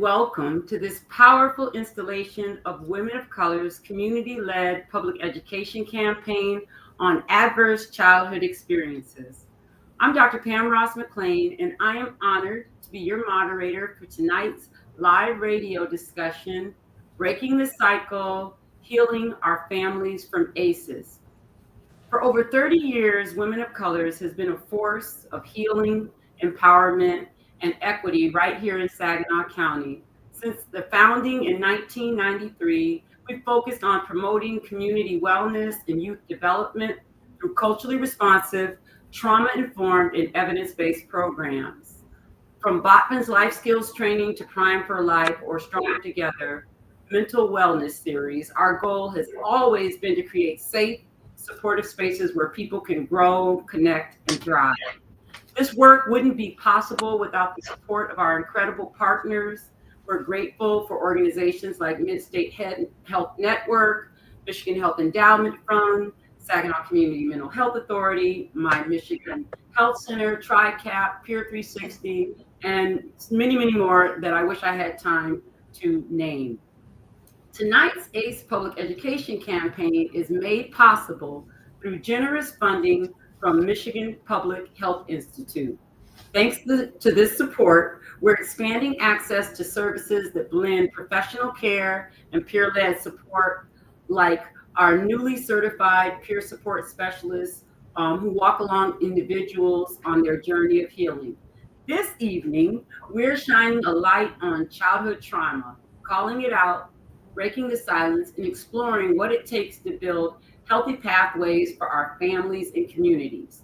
and welcome to this powerful installation of Women of Color's community-led public education campaign on adverse childhood experiences. I'm Dr. Pam Ross McLean, and I am honored to be your moderator for tonight's live radio discussion, Breaking the Cycle, Healing Our Families from ACEs. For over 30 years, Women of Colors has been a force of healing, empowerment, and equity right here in Saginaw County. Since the founding in 1993, we've focused on promoting community wellness and youth development through culturally responsive, trauma-informed, and evidence-based programs. From Botman's Life Skills Training to Prime for Life or Stronger Together, mental wellness series, our goal has always been to create safe, supportive spaces where people can grow, connect, and thrive. This work wouldn't be possible without the support of our incredible partners. We're grateful for organizations like Mid-State Health Network, Michigan Health Endowment Fund, Saginaw Community Mental Health Authority, My Michigan Health Center, TRICAP, Peer 360, and many, many more that I wish I had time to name. Tonight's ACE Public Education campaign is made possible through generous funding from Michigan Public Health Institute. Thanks to this support, we're expanding access to services that blend professional care and peer-led support, like our newly certified peer support specialists who walk along individuals on their journey of healing. This evening, we're shining a light on childhood trauma, calling it out, breaking the silence, and exploring what it takes to build healthy pathways for our families and communities.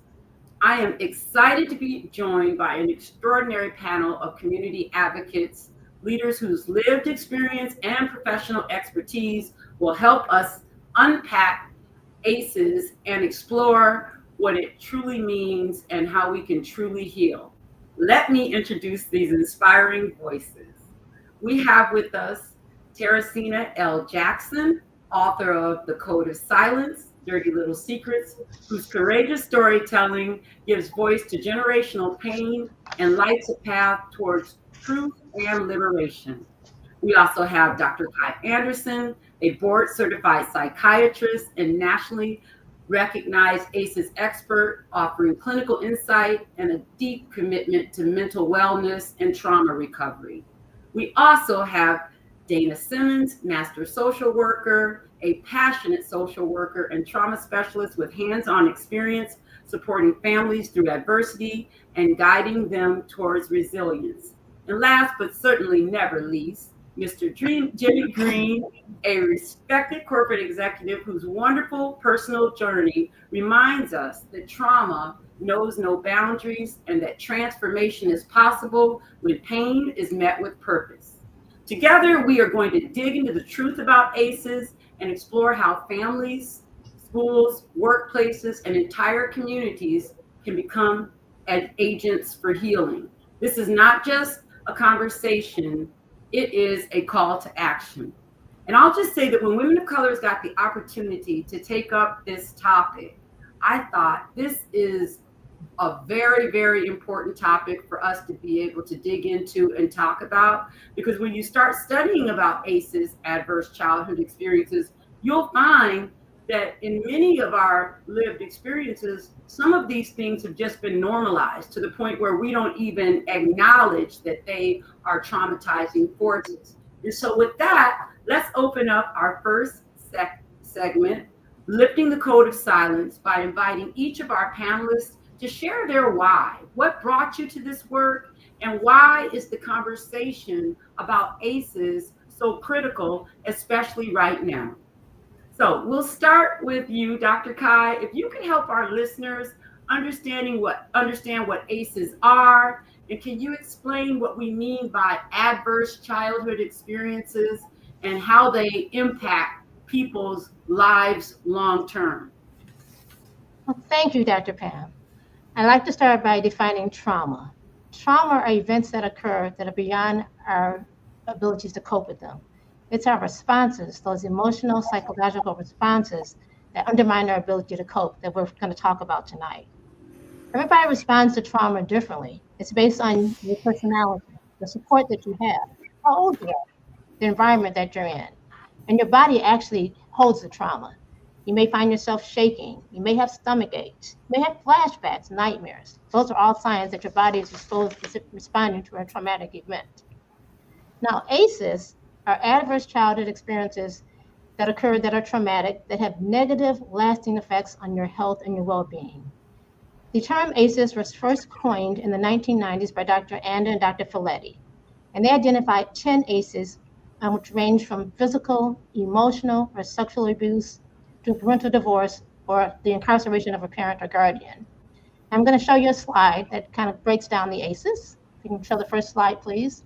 I am excited to be joined by an extraordinary panel of community advocates, leaders whose lived experience and professional expertise will help us unpack ACEs and explore what it truly means and how we can truly heal. Let me introduce these inspiring voices. We have with us Teresina L. Jackson, author of The Code of Silence, Dirty Little Secrets, whose courageous storytelling gives voice to generational pain and lights a path towards truth and liberation. We also have Dr. Kai Anderson, a board-certified psychiatrist and nationally recognized ACEs expert, offering clinical insight and a deep commitment to mental wellness and trauma recovery. We also have Dana Simmons, master social worker, a passionate social worker and trauma specialist with hands-on experience supporting families through adversity and guiding them towards resilience. And last but certainly never least, Mr. Jimmy Green, a respected corporate executive whose wonderful personal journey reminds us that trauma knows no boundaries and that transformation is possible when pain is met with purpose. Together, we are going to dig into the truth about ACEs and explore how families, schools, workplaces, and entire communities can become agents for healing. This is not just a conversation, it is a call to action. And I'll just say that when Women of Colors got the opportunity to take up this topic, I thought this is a very, very important topic for us to be able to dig into and talk about, because when you start studying about ACEs, adverse childhood experiences, you'll find that in many of our lived experiences, some of these things have just been normalized to the point where we don't even acknowledge that they are traumatizing forces. And so with that, let's open up our first segment, Lifting the Code of Silence, by inviting each of our panelists to share their why. What brought you to this work, and why is the conversation about ACEs so critical, especially right now? So we'll start with you, Dr. Kai. If you can help our listeners understand what ACEs are, and can you explain what we mean by adverse childhood experiences and how they impact people's lives long term? Well, thank you, Dr. Pam. I'd like to start by defining trauma. Trauma are events that occur that are beyond our abilities to cope with them. It's our responses, those emotional, psychological responses that undermine our ability to cope, that we're going to talk about tonight. Everybody responds to trauma differently. It's based on your personality, the support that you have. how old you are, the environment that you're in. And your body actually holds the trauma. You may find yourself shaking. You may have stomach aches. You may have flashbacks, nightmares. Those are all signs that your body is responding to a traumatic event. Now, ACEs are adverse childhood experiences that occur that are traumatic, that have negative, lasting effects on your health and your well-being. The term ACEs was first coined in the 1990s by Dr. Anda and Dr. Folletti, and they identified 10 ACEs, which range from physical, emotional, or sexual abuse to parental divorce or the incarceration of a parent or guardian. I'm going to show you a slide that kind of breaks down the ACEs. If you can show the first slide, please.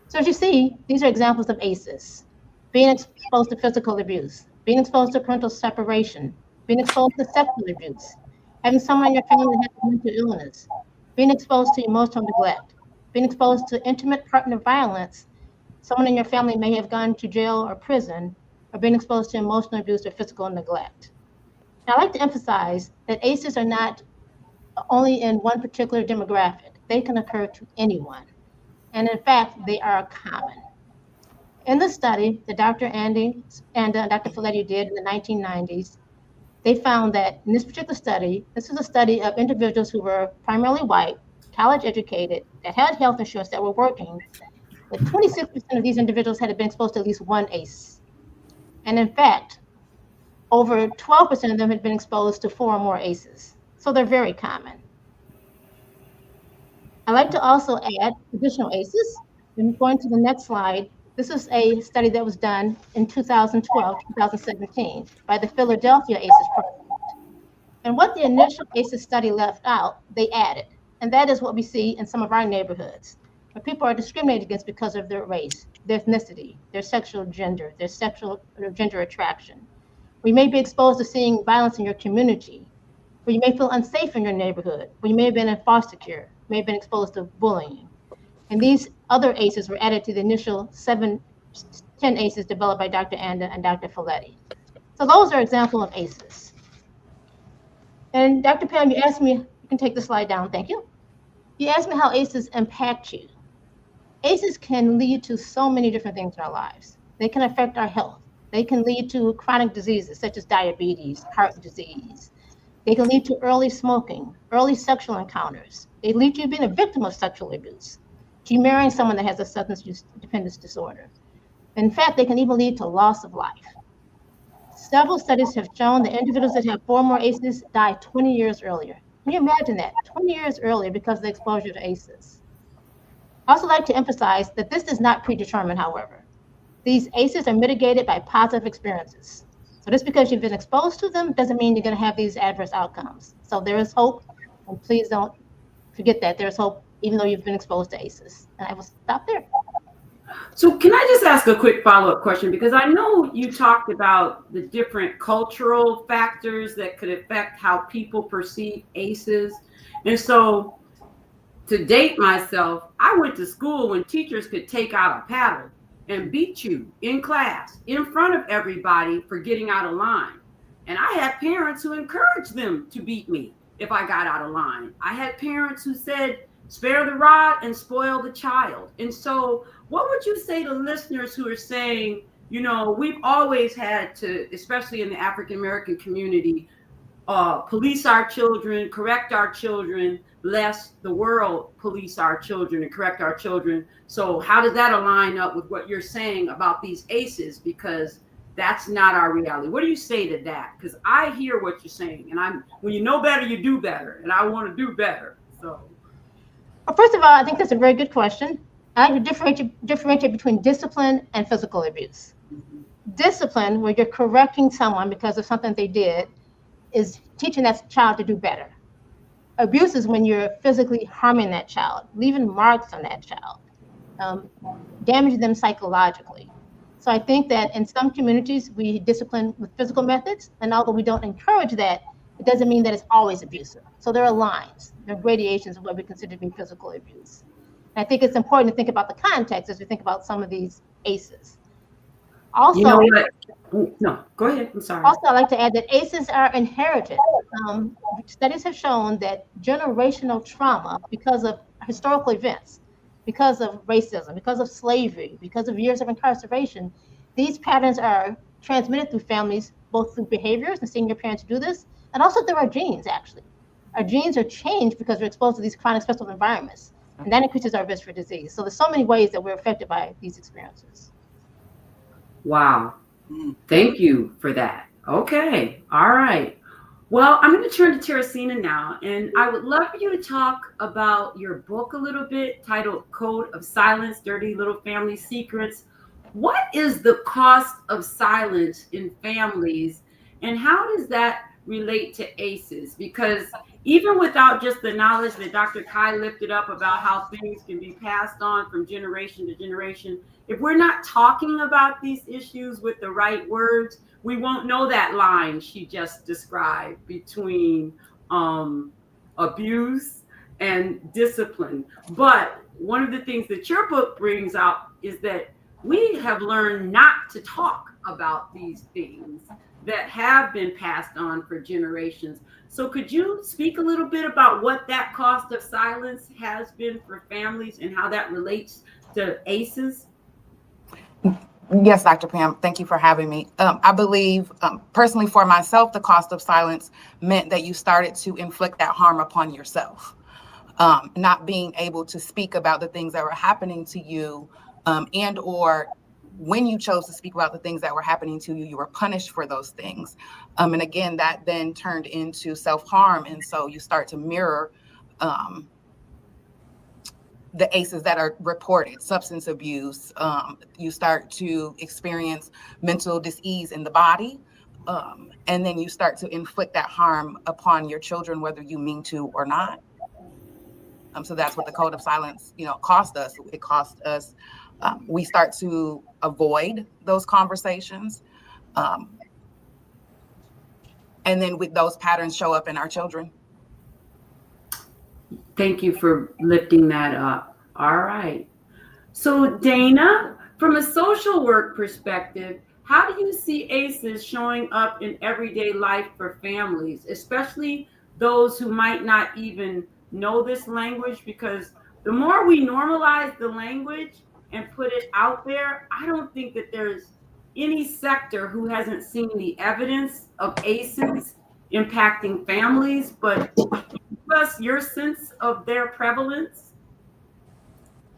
So as you see, these are examples of ACEs. Being exposed to physical abuse, being exposed to parental separation, being exposed to sexual abuse, having someone in your family that has mental illness, being exposed to emotional neglect, being exposed to intimate partner violence. Someone in your family may have gone to jail or prison, or been exposed to emotional abuse or physical neglect. Now, I like to emphasize that ACEs are not only in one particular demographic. They can occur to anyone. And in fact, they are common. In the study that Dr. Andy and Dr. Folletti did in the 1990s, they found that in this particular study, this was a study of individuals who were primarily white, college educated, that had health insurance, that were working, but 26% of these individuals had been exposed to at least one ACE. And in fact, over 12% of them had been exposed to 4 or more ACEs. So they're very common. I like to also add additional ACEs. And going to the next slide, this is a study that was done in 2012, 2017 by the Philadelphia ACEs Project. And what the initial ACEs study left out, they added. And that is what we see in some of our neighborhoods, where people are discriminated against because of their race, their ethnicity, their sexual gender, their sexual or gender attraction. We may be exposed to seeing violence in your community, where you may feel unsafe in your neighborhood, where you may have been in foster care, may have been exposed to bullying. And these other ACEs were added to the initial 10 ACEs developed by Dr. Anda and Dr. Folletti. So those are examples of ACEs. And Dr. Pam, you asked me, you can take the slide down, thank you. You asked me how ACEs impact you. ACEs can lead to so many different things in our lives. They can affect our health. They can lead to chronic diseases such as diabetes, heart disease. They can lead to early smoking, early sexual encounters. They lead to you being a victim of sexual abuse, to you marrying someone that has a substance use dependence disorder. In fact, they can even lead to loss of life. Several studies have shown that individuals that have 4 more ACEs die 20 years earlier. Can you imagine that? 20 years earlier because of the exposure to ACEs. I also like to emphasize that this is not predetermined, however. These ACEs are mitigated by positive experiences. So just because you've been exposed to them doesn't mean you're going to have these adverse outcomes. So there is hope, and please don't forget that there's hope even though you've been exposed to ACEs. And I will stop there. So can I just ask a quick follow-up question? Because I know you talked about the different cultural factors that could affect how people perceive ACEs. And so to date myself, I went to school when teachers could take out a paddle and beat you in class in front of everybody for getting out of line. And I had parents who encouraged them to beat me if I got out of line. I had parents who said, spare the rod and spoil the child. And so what would you say to listeners who are saying, you know, we've always had to, especially in the African-American community, police our children, correct our children, lest the world police our children and correct our children. So how does that align up with what you're saying about these ACEs? Because that's not our reality. What do you say to that? Because I hear what you're saying, and when you know better, you do better, and I want to do better. So, well, first of all, I think that's a very good question. I like to differentiate between discipline and physical abuse. Mm-hmm. Discipline, where you're correcting someone because of something they did, is teaching that child to do better. Abuse is when you're physically harming that child, leaving marks on that child, damaging them psychologically. So I think that in some communities, we discipline with physical methods, and although we don't encourage that, it doesn't mean that it's always abusive. So there are lines, there are gradations of what we consider to be physical abuse. And I think it's important to think about the context as we think about some of these ACEs. Also, you know what? No, go ahead. I'm sorry. Also, I'd like to add that ACEs are inherited. Studies have shown that generational trauma, because of historical events, because of racism, because of slavery, because of years of incarceration. These patterns are transmitted through families, both through behaviors and seeing your parents do this, and also through our genes, actually. Our genes are changed because we're exposed to these chronic stressful environments, and that increases our risk for disease. So there's so many ways that we're affected by these experiences. Wow. Thank you for that. Okay. All right. Well, I'm going to turn to Teresina now, and I would love for you to talk about your book a little bit, titled Code of Silence, Dirty Little Family Secrets. What is the cost of silence in families, and how does that relate to ACEs? Because even without just the knowledge that Dr. Kai lifted up about how things can be passed on from generation to generation, if we're not talking about these issues with the right words, we won't know that line she just described between abuse and discipline. But one of the things that your book brings out is that we have learned not to talk about these things that have been passed on for generations. So could you speak a little bit about what that cost of silence has been for families and how that relates to ACEs? Yes, Dr. Pam, thank you for having me. I believe personally for myself, the cost of silence meant that you started to inflict that harm upon yourself. Not being able to speak about the things that were happening to you, and or when you chose to speak about the things that were happening to you, you were punished for those things. And again, that then turned into self-harm. And so you start to mirror the ACEs that are reported, substance abuse. You start to experience mental dis-ease in the body. And then you start to inflict that harm upon your children, whether you mean to or not. So that's what the Code of Silence, cost us. It cost us. We start to avoid those conversations. And then with those patterns show up in our children. Thank you for lifting that up. All right. So Dana, from a social work perspective, how do you see ACEs showing up in everyday life for families, especially those who might not even know this language? Because the more we normalize the language and put it out there, I don't think that there's any sector who hasn't seen the evidence of ACEs impacting families, but us your sense of their prevalence.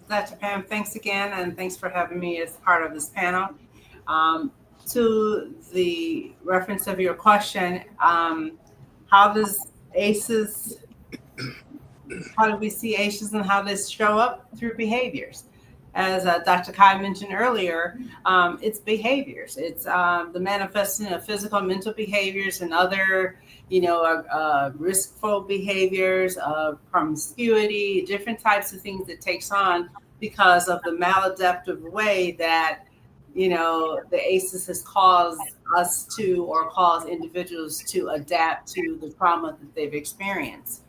Dr. Pam, thanks again, and thanks for having me as part of this panel. To the reference of your question, how do we see ACEs and how this show up through behaviors? As Dr. Kai mentioned earlier, it's behaviors. It's the manifesting of physical and mental behaviors and other, riskful behaviors, promiscuity, different types of things it takes on because of the maladaptive way that, the ACEs has caused us to, or caused individuals to adapt to the trauma that they've experienced.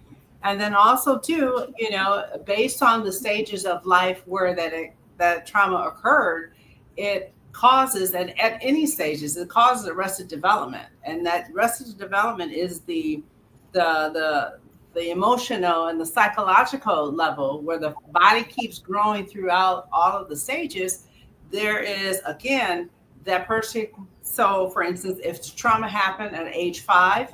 And then also too, based on the stages of life where that trauma occurred, it causes, and at any stages, it causes arrested development. And that arrested development is the emotional and the psychological level where the body keeps growing throughout all of the stages. There is, again, that person. So for instance, if trauma happened at age 5,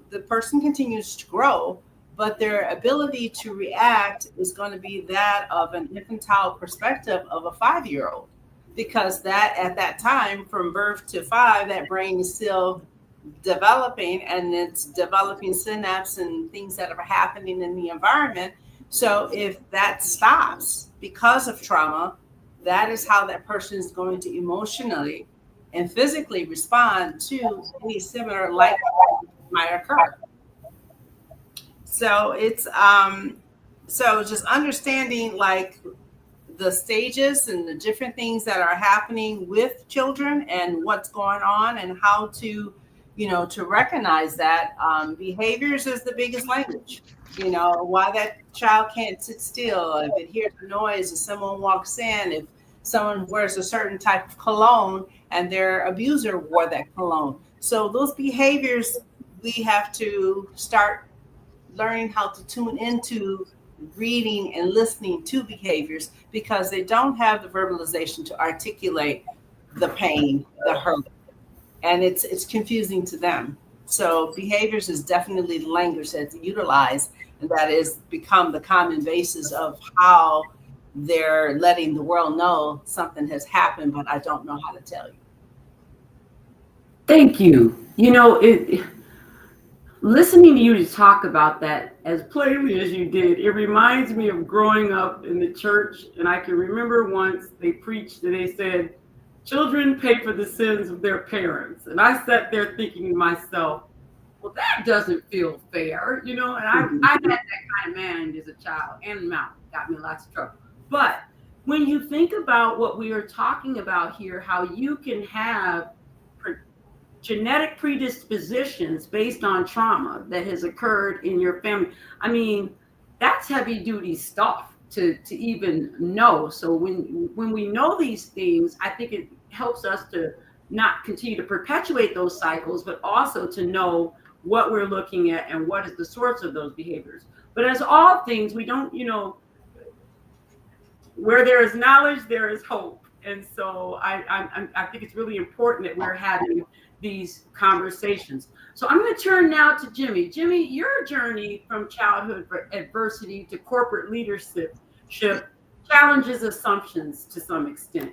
the person continues to grow, but their ability to react is going to be that of an infantile perspective of a 5-year-old, because that at that time, from birth to 5, that brain is still developing, and it's developing synapses and things that are happening in the environment. So if that stops because of trauma, that is how that person is going to emotionally and physically respond to any similar life might occur. So it's so just understanding like the stages and the different things that are happening with children and what's going on and how to, to recognize that behaviors is the biggest language. Why that child can't sit still, if it hears a noise, if someone walks in, if someone wears a certain type of cologne and their abuser wore that cologne. So those behaviors, we have to start learning how to tune into reading and listening to behaviors because they don't have the verbalization to articulate the pain, the hurt, and it's confusing to them. So behaviors is definitely the language that's utilized, and that is become the common basis of how they're letting the world know something has happened, but I don't know how to tell you. Thank you. You know, listening to you talk about that as plainly as you did, it reminds me of growing up in the church. And I can remember once they preached and they said, children pay for the sins of their parents. And I sat there thinking to myself, well, that doesn't feel fair, you know. And I had that kind of mind as a child, and mouth got me in lots of trouble. But when you think about what we are talking about here, how you can have genetic predispositions based on trauma that has occurred in your family. I mean, that's heavy duty stuff to even know. So when we know these things, I think it helps us to not continue to perpetuate those cycles, but also to know what we're looking at and what is the source of those behaviors. But as all things, we don't, you know, where there is knowledge, there is hope. And so I think it's really important that we're having these conversations. So I'm going to turn now to Jimmy. Jimmy, your journey from childhood adversity to corporate leadership challenges assumptions to some extent.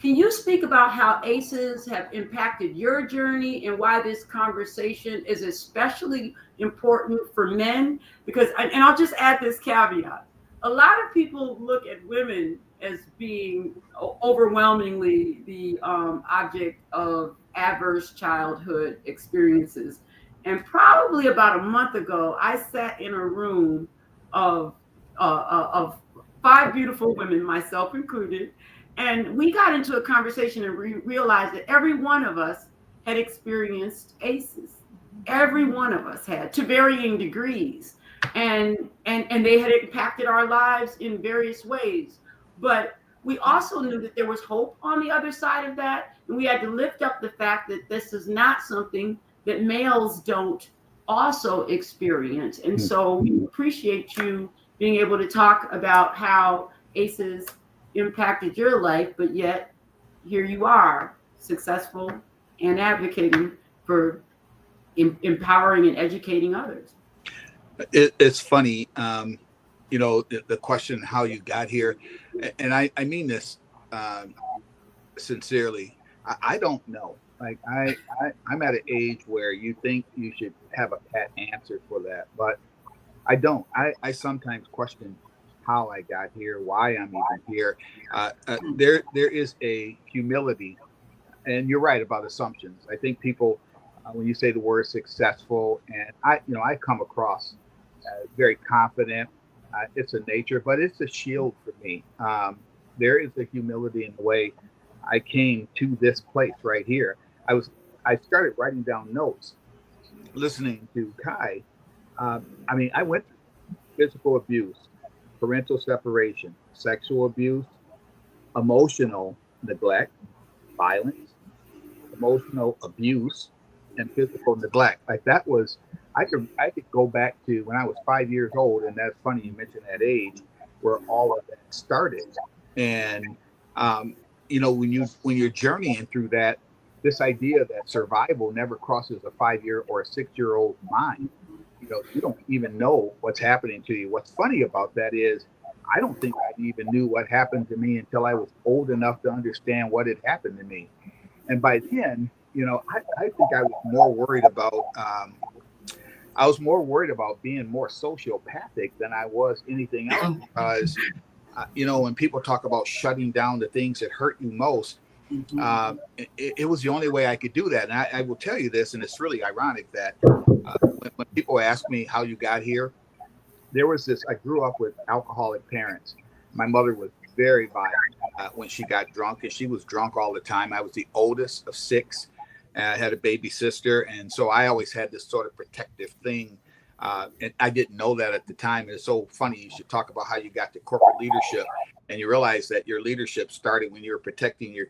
Can you speak about how ACEs have impacted your journey and why this conversation is especially important for men? Because, and I'll just add this caveat. A lot of people look at women as being overwhelmingly the object of adverse childhood experiences. And probably about a month ago, I sat in a room of 5 beautiful women, myself included, and we got into a conversation and realized that every one of us had experienced ACEs. Every one of us had, to varying degrees. And they had impacted our lives in various ways. But we also knew that there was hope on the other side of that. And we had to lift up the fact that this is not something that males don't also experience. And so we appreciate you being able to talk about how ACEs impacted your life, but yet here you are, successful and advocating for empowering and educating others. It's funny, you know, the question how you got here, and I mean this sincerely. I don't know. Like I'm at an age where you think you should have a pat answer for that, but I don't. I sometimes question how I got here, why I'm even here. There is a humility, and you're right about assumptions. I think people, when you say the word successful, and I come across very confident. It's a nature, but it's a shield for me. There is a humility in the way I came to this place right here. I started writing down notes, listening to Kai. I went through physical abuse, parental separation, sexual abuse, emotional neglect, violence, emotional abuse, and physical neglect. Like that was, I could go back to when I was 5 years old, and that's funny you mentioned that age where all of that started. And when you're journeying through that, this idea that survival never crosses a 5-year or a 6-year-old mind. You don't even know what's happening to you. What's funny about that is I don't think I even knew what happened to me until I was old enough to understand what had happened to me. And by then, I think I was more worried about being more sociopathic than I was anything else. Because, when people talk about shutting down the things that hurt you most, it was the only way I could do that. And I will tell you this, and it's really ironic that when people ask me how you got here, there was this, I grew up with alcoholic parents. My mother was very violent when she got drunk, and she was drunk all the time. I was the oldest of 6. I had a baby sister. And so I always had this sort of protective thing. And I didn't know that at the time. And it's so funny. You should talk about how you got to corporate leadership, and you realize that your leadership started when you were protecting your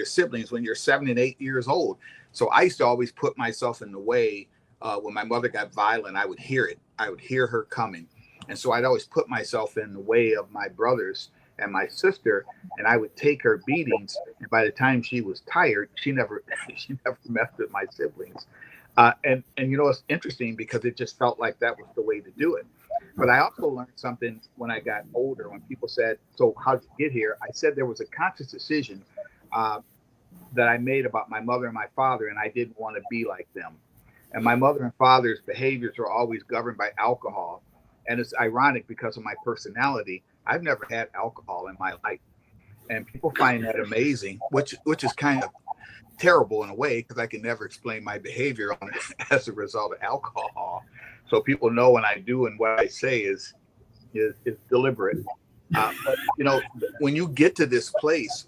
siblings when you're 7 and 8 years old. So I used to always put myself in the way. When my mother got violent, I would hear it. I would hear her coming. And so I'd always put myself in the way of my brothers and my sister, and I would take her beatings. And by the time she was tired, she never messed with my siblings. And it's interesting because it just felt like that was the way to do it. But I also learned something when I got older. When people said, "So how did you get here?" I said there was a conscious decision that I made about my mother and my father, and I didn't want to be like them. And my mother and father's behaviors were always governed by alcohol. And it's ironic because of my personality. I've never had alcohol in my life. And people find that amazing, which is kind of terrible in a way, because I can never explain my behavior on it as a result of alcohol. So people know when I do and what I say is deliberate. But when you get to this place,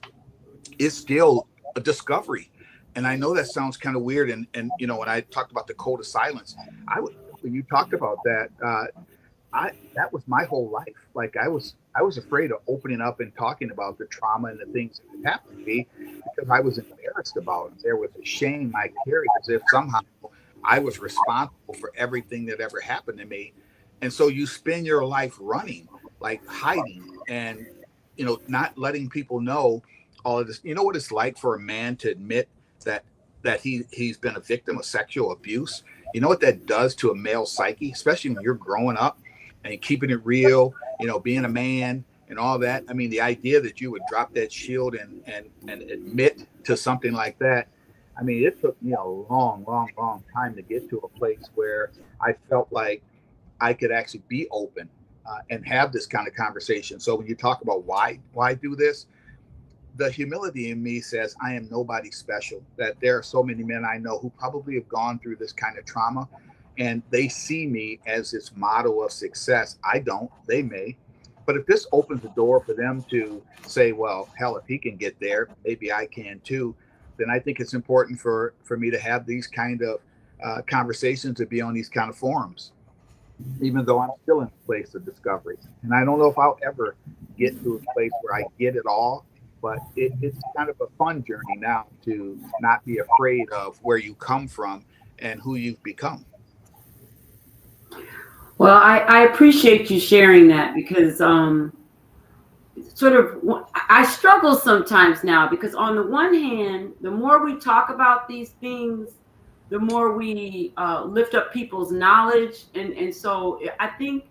it's still a discovery. And I know that sounds kind of weird. And when I talked about the code of silence, when you talked about that, that was my whole life. Like I was afraid of opening up and talking about the trauma and the things that happened to me because I was embarrassed about it. There was a shame I carried as if somehow I was responsible for everything that ever happened to me. And so you spend your life running, like hiding and, not letting people know all of this. You know what it's like for a man to admit that he's been a victim of sexual abuse? You know what that does to a male psyche, especially when you're growing up and keeping it real, being a man and all that. I mean, the idea that you would drop that shield and admit to something like that. I mean, it took me a long time to get to a place where I felt like I could actually be open and have this kind of conversation. So when you talk about why do this, the humility in me says I am nobody special, that there are so many men I know who probably have gone through this kind of trauma and they see me as this model of success. I don't, they may, but if this opens the door for them to say, well, hell, if he can get there, maybe I can too, then I think it's important for me to have these kind of conversations, to be on these kind of forums, even though I'm still in a place of discovery. And I don't know if I'll ever get to a place where I get it all, but it's kind of a fun journey now to not be afraid of where you come from and who you've become. Well, I appreciate you sharing that because I struggle sometimes now because on the one hand, the more we talk about these things, the more we lift up people's knowledge. And so I think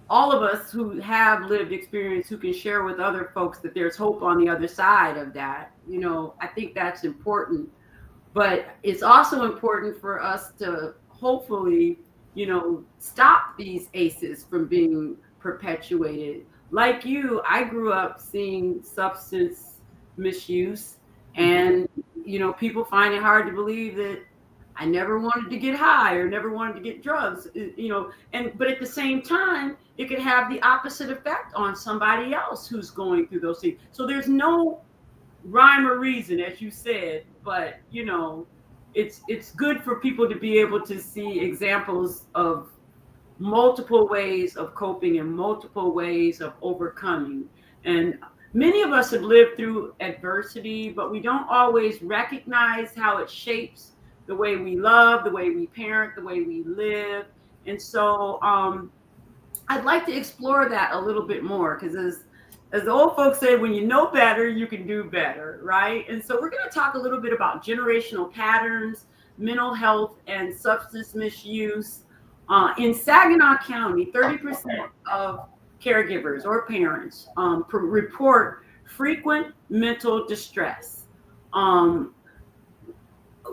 all of us who have lived experience, who can share with other folks that there's hope on the other side of that, I think that's important. But it's also important for us to hopefully, stop these ACEs from being perpetuated. Like you, I grew up seeing substance misuse, and people find it hard to believe that I never wanted to get high or never wanted to get drugs, but at the same time, it could have the opposite effect on somebody else who's going through those things. So there's no rhyme or reason, as you said, but it's good for people to be able to see examples of multiple ways of coping and multiple ways of overcoming. And many of us have lived through adversity, but we don't always recognize how it shapes the way we love, the way we parent, the way we live. And so I'd like to explore that a little bit more, because as the old folks say, when you know better, you can do better, right? And so we're going to talk a little bit about generational patterns, mental health, and substance misuse. In Saginaw County, 30% of caregivers or parents report frequent mental distress.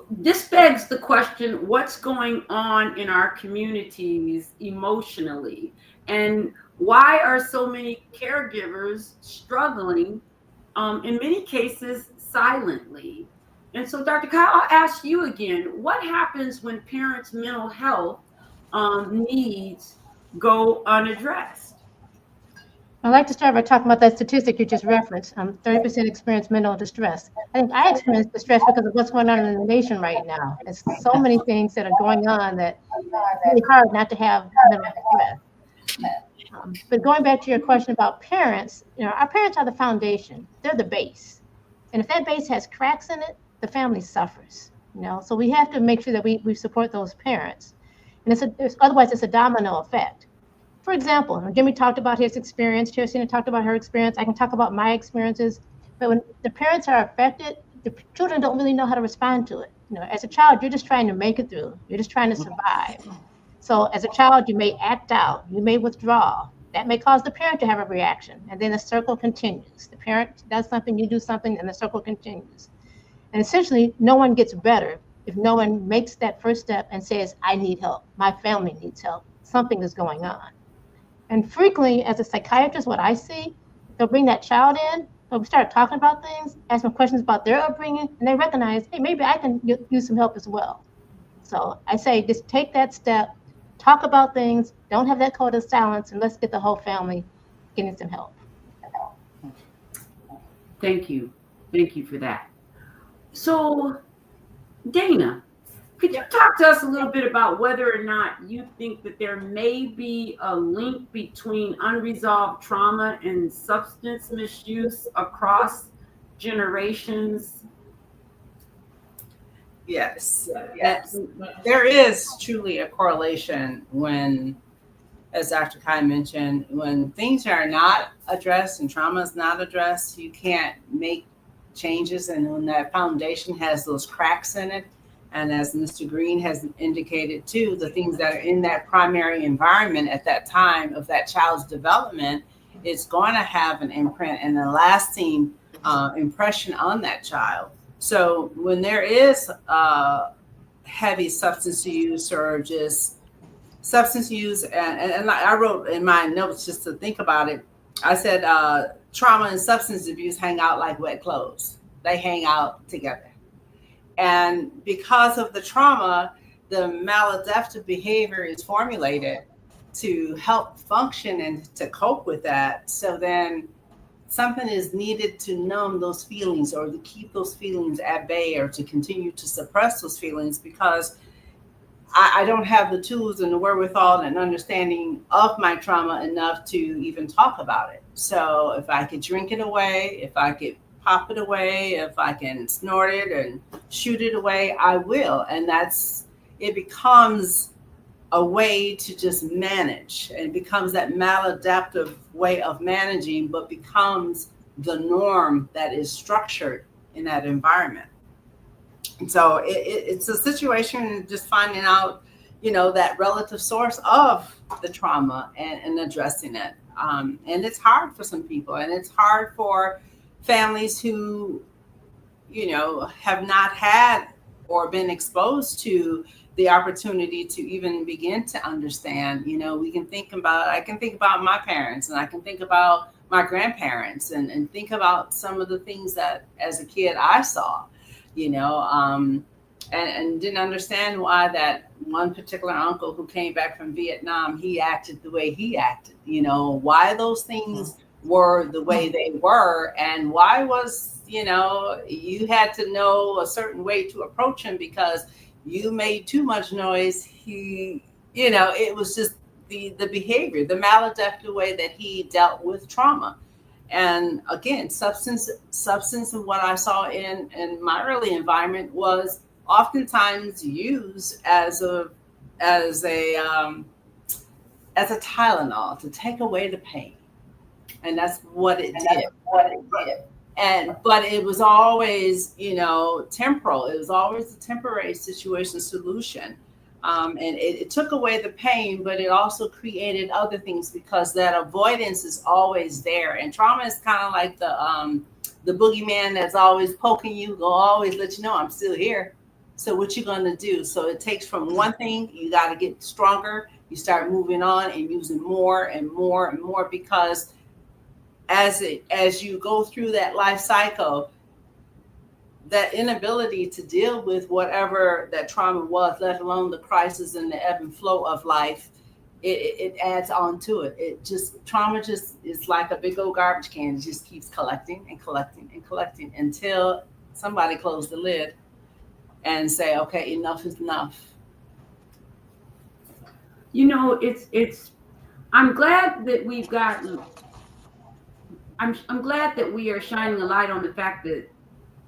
This begs the question, what's going on in our communities emotionally? And why are so many caregivers struggling, in many cases, silently? And so, Dr. Kyle, I'll ask you again, what happens when parents' mental health needs go unaddressed? I'd like to start by talking about that statistic you just referenced. 30% experience mental distress. I think I experience distress because of what's going on in the nation right now. There's so many things that are going on that it's really hard not to have mental distress. But going back to your question about parents, our parents are the foundation. They're the base. And if that base has cracks in it, the family suffers. So we have to make sure that we support those parents. And otherwise it's a domino effect. For example, when Jimmy talked about his experience, Teresina talked about her experience, I can talk about my experiences. But when the parents are affected, the children don't really know how to respond to it. You know, as a child, you're just trying to make it through. You're just trying to survive. So as a child, you may act out, you may withdraw. That may cause the parent to have a reaction, and then the circle continues. The parent does something, you do something, and the circle continues. And essentially, no one gets better if no one makes that first step and says, I need help, my family needs help, something is going on. And frequently, as a psychiatrist, what I see, they'll bring that child in, they'll start talking about things, ask them questions about their upbringing, and they recognize, hey, maybe I can use some help as well. So I say, just take that step, talk about things, don't have that code of silence, and let's get the whole family getting some help. Thank you. Thank you for that. So, Dana, could you talk to us a little bit about whether or not you think that there may be a link between unresolved trauma and substance misuse across generations? Yes. There is truly a correlation when, as Dr. Kai mentioned, when things are not addressed and trauma is not addressed, you can't make changes. And when that foundation has those cracks in it, and as Mr. Green has indicated too, the things that are in that primary environment at that time of that child's development, it's going to have an imprint and a lasting impression on that child. So when there is heavy substance use or just substance use, and I wrote in my notes just to think about it, I said trauma and substance abuse hang out like wet clothes. They hang out together. And because of the trauma, the maladaptive behavior is formulated to help function and to cope with that. So then something is needed to numb those feelings or to keep those feelings at bay or to continue to suppress those feelings, because I don't have the tools and the wherewithal and understanding of my trauma enough to even talk about it. So if I could drink it away, if I could pop it away, if I can snort it and shoot it away, I will. And it becomes a way to just manage, and it becomes that maladaptive way of managing, but becomes the norm that is structured in that environment. And so it's a situation just finding out, that relative source of the trauma and addressing it. And it's hard for some people, and it's hard for families who, have not had or been exposed to the opportunity to even begin to understand. I can think about my parents, and I can think about my grandparents, and think about some of the things that as a kid I saw, and didn't understand why that one particular uncle who came back from Vietnam, he acted the way he acted, why those things were the way they were, and why was, you had to know a certain way to approach him because you made too much noise. It was just the behavior, the maladaptive way that he dealt with trauma. And again, substance and what I saw in my early environment was oftentimes used as a Tylenol to take away the pain. And that's what it did. But it was always, temporal. It was always a temporary situation solution. And it took away the pain, but it also created other things because that avoidance is always there. And trauma is kind of like the boogeyman that's always poking you, will always let you know I'm still here. So what you going to do? So it takes from one thing, you got to get stronger. You start moving on and using more and more and more, because as you go through that life cycle, that inability to deal with whatever that trauma was, let alone the crisis and the ebb and flow of life, it adds on to it. Trauma just is like a big old garbage can. It just keeps collecting and collecting and collecting until somebody closes the lid and say, okay, enough is enough. I'm glad that we've gotten, I'm glad that we are shining a light on the fact that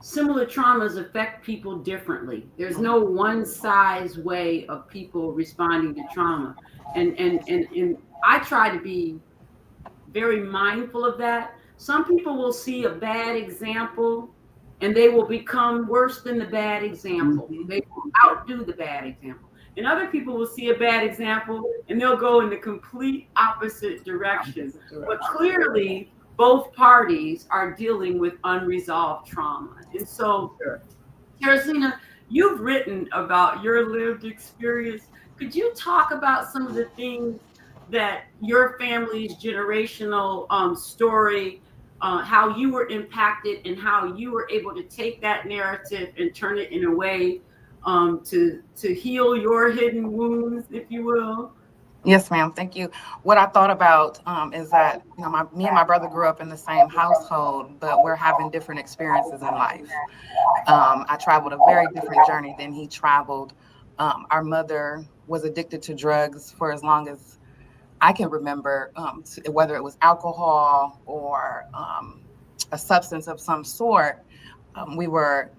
similar traumas affect people differently. There's no one size way of people responding to trauma. And I try to be very mindful of that. Some people will see a bad example and they will become worse than the bad example. They will outdo the bad example. And other people will see a bad example and they'll go in the complete opposite direction. But clearly, both parties are dealing with unresolved trauma. And so, Teresina, you've written about your lived experience. Could you talk about some of the things that your family's generational story, how you were impacted and how you were able to take that narrative and turn it in a way to heal your hidden wounds, if you will? Yes, ma'am. Thank you. What I thought about is that me and my brother grew up in the same household, but we're having different experiences in life. I traveled a very different journey than he traveled. Our mother was addicted to drugs for as long as I can remember, whether it was alcohol or a substance of some sort. We were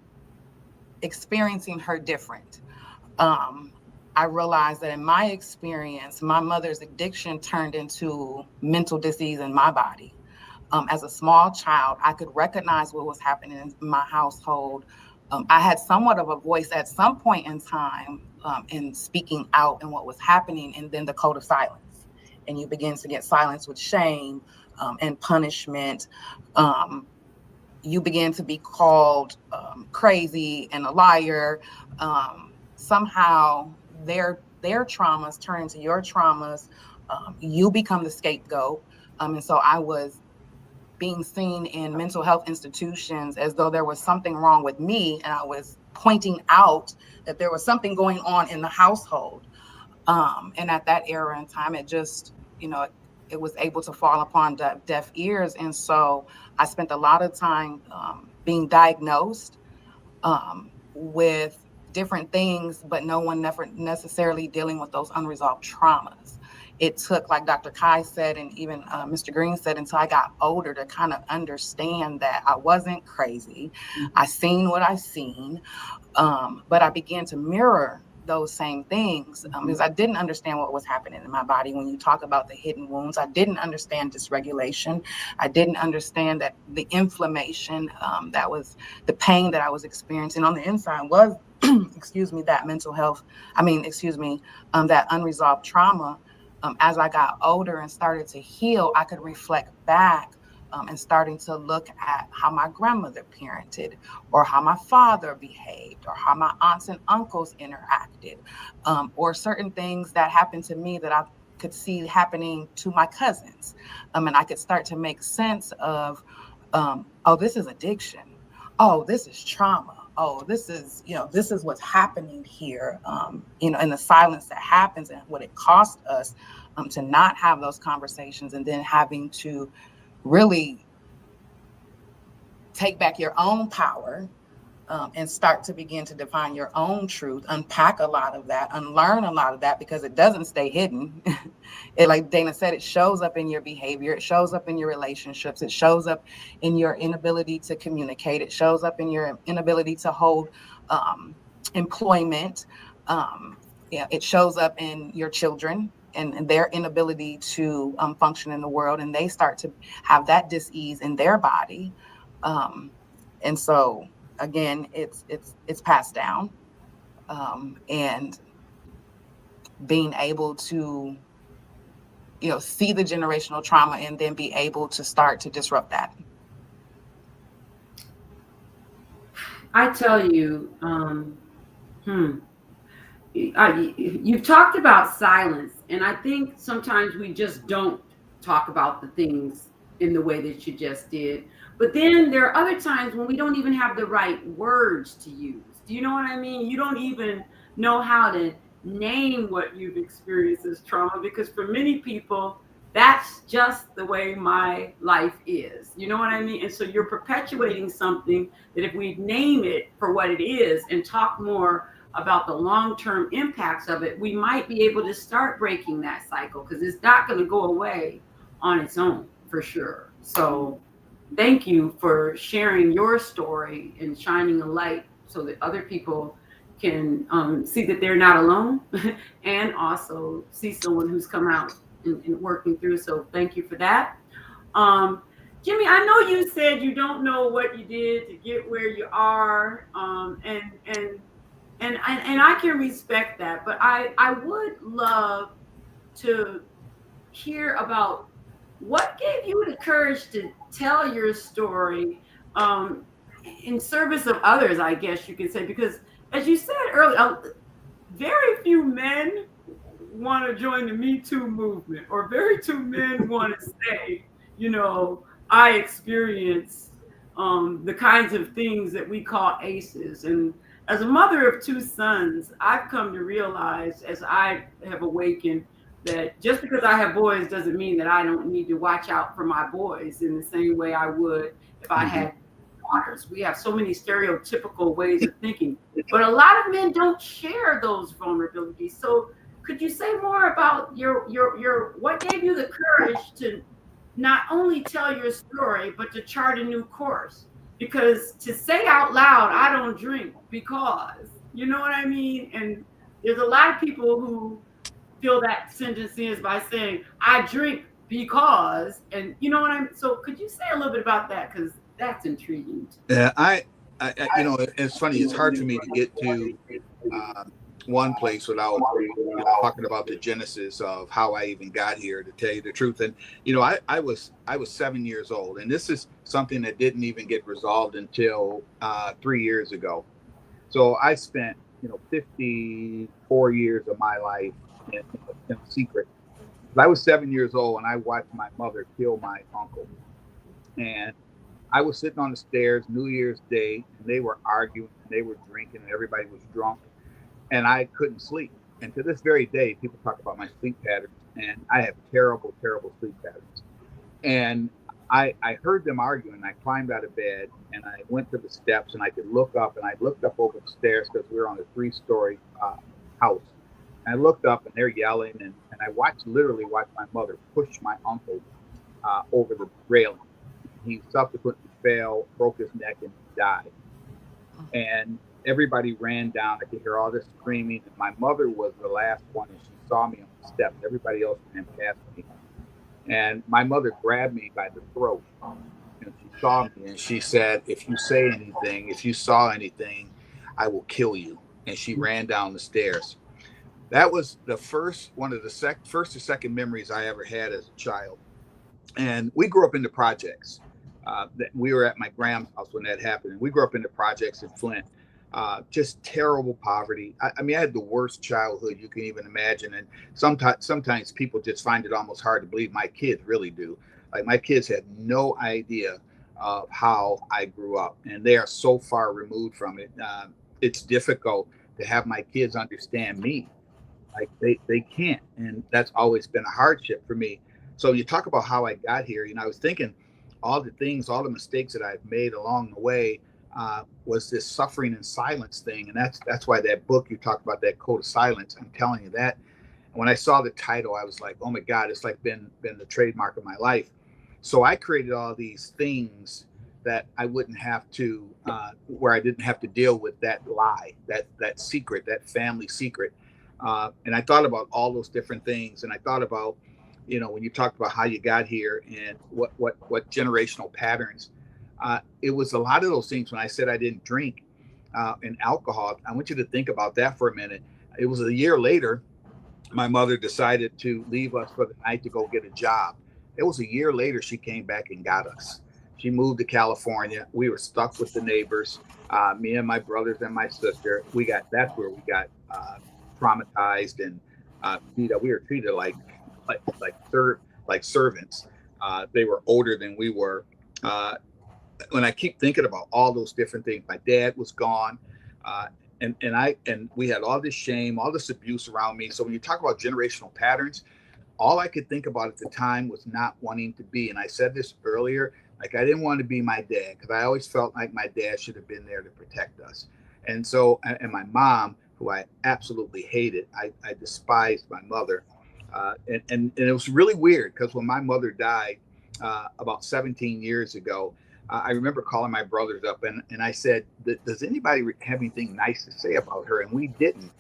experiencing her different. I realized that in my experience, my mother's addiction turned into mental disease in my body. As a small child, I could recognize what was happening in my household. I had somewhat of a voice at some point in time in speaking out and what was happening, and then the code of silence. And you begin to get silenced with shame and punishment. You begin to be called crazy and a liar. Somehow their traumas turn into your traumas. You become the scapegoat. And so I was being seen in mental health institutions as though there was something wrong with me. And I was pointing out that there was something going on in the household. And at that era in time, it just, it was able to fall upon deaf ears. And so I spent a lot of time being diagnosed with different things, but no one never necessarily dealing with those unresolved traumas. It took, like Dr. Kai said, and even Mr. Green said, until I got older to kind of understand that I wasn't crazy. I seen what I seen, but I began to mirror those same things because I didn't understand what was happening in my body. When you talk about the hidden wounds, I didn't understand dysregulation. I didn't understand that the inflammation, that was the pain that I was experiencing on the inside was, that mental health. That unresolved trauma. As I got older and started to heal, I could reflect back and starting to look at how my grandmother parented, or how my father behaved, or how my aunts and uncles interacted, or certain things that happened to me that I could see happening to my cousins. And I could start to make sense of, oh, this is addiction. Oh, this is trauma. Oh, this is what's happening here, and the silence that happens and what it cost us to not have those conversations, and then having to really take back your own power and start to begin to define your own truth, unpack a lot of that, unlearn a lot of that, because it doesn't stay hidden. It, like Dana said, it shows up in your behavior. It shows up in your relationships. It shows up in your inability to communicate. It shows up in your inability to hold employment. It shows up in your children and their inability to function in the world, and they start to have that dis-ease in their body. And so again, it's passed down, and being able to, see the generational trauma and then be able to start to disrupt that. I tell you, you've talked about silence, and I think sometimes we just don't talk about the things in the way that you just did. But then there are other times when we don't even have the right words to use. Do you know what I mean? You don't even know how to name what you've experienced as trauma, because for many people, that's just the way my life is. You know what I mean? And so you're perpetuating something that if we name it for what it is and talk more about the long-term impacts of it, we might be able to start breaking that cycle, because it's not going to go away on its own, for sure. So thank you for sharing your story and shining a light so that other people can see that they're not alone and also see someone who's come out in working through. So thank you for that. Jimmy, I know you said you don't know what you did to get where you are, and I can respect that, but I would love to hear about what gave you the courage to tell your story in service of others, I guess you could say, because as you said earlier, very few men want to join the Me Too movement, or very few men want to say, you know, I experience the kinds of things that we call ACEs. And as a mother of two sons, I've come to realize as I have awakened that just because I have boys doesn't mean that I don't need to watch out for my boys in the same way I would if I had daughters. We have so many stereotypical ways of thinking, but a lot of men don't share those vulnerabilities. So could you say more about your what gave you the courage to not only tell your story, but to chart a new course? Because to say out loud, I don't drink because, you know what I mean? And there's a lot of people who feel that sentence is by saying, I drink because, and you know what I mean? So could you say a little bit about that? Because that's intriguing. Yeah, you know, it's funny. It's hard for me to get to one place without talking about the genesis of how I even got here, to tell you the truth. And you know, I was 7 years old, and this is something that didn't even get resolved until 3 years ago. So I spent 54 years of my life in secret. I was 7 years old, and I watched my mother kill my uncle. And I was sitting on the stairs New Year's Day, and they were arguing, and they were drinking, and everybody was drunk, and I couldn't sleep. And to this very day, people talk about my sleep patterns, and I have terrible, terrible sleep patterns. And I heard them arguing. I climbed out of bed, and I went to the steps, and I could look up, and I looked up over the stairs because we were on a 3-story house. And I looked up, and they're yelling, and I literally watched my mother push my uncle over the railing. He subsequently fell, broke his neck, and died. And everybody ran down. I could hear all this screaming. And my mother was the last one, and she saw me on the steps. Everybody else ran past me. And my mother grabbed me by the throat. And she saw me, and she said, if you say anything, if you saw anything, I will kill you. And she ran down the stairs. That was the first or second memories I ever had as a child. And we grew up in the projects. We were at my grandma's house when that happened. And we grew up in the projects in Flint. Just terrible poverty. I mean, I had the worst childhood you can even imagine. And sometimes people just find it almost hard to believe. My kids really do. Like, my kids had no idea of how I grew up, and they are so far removed from it. It's difficult to have my kids understand me. Like, they can't. And that's always been a hardship for me. So you talk about how I got here. I was thinking all the mistakes that I've made along the way was this suffering and silence thing. And that's why that book you talked about, that Code of Silence, I'm telling you that. When I saw the title, I was like, oh my God, it's like been the trademark of my life. So I created all these things that I wouldn't have to, where I didn't have to deal with that lie, that secret, that family secret. And I thought about all those different things. And I thought about, when you talked about how you got here and what generational patterns, it was a lot of those things. When I said I didn't drink and alcohol, I want you to think about that for a minute. It was a year later, my mother decided to leave us for the night to go get a job. It was a year later, she came back and got us. She moved to California. We were stuck with the neighbors, me and my brothers and my sister. That's where we got traumatized and we were treated like servants. They were older than we were. When I keep thinking about all those different things, my dad was gone, and we had all this shame, all this abuse around me. So when you talk about generational patterns, all I could think about at the time was not wanting to be. And I said this earlier, like, I didn't want to be my dad, because I always felt like my dad should have been there to protect us. And so, and my mom, who I absolutely hated, I despised my mother. And it was really weird, because when my mother died about 17 years ago, I remember calling my brothers up and I said, does anybody have anything nice to say about her? And we didn't.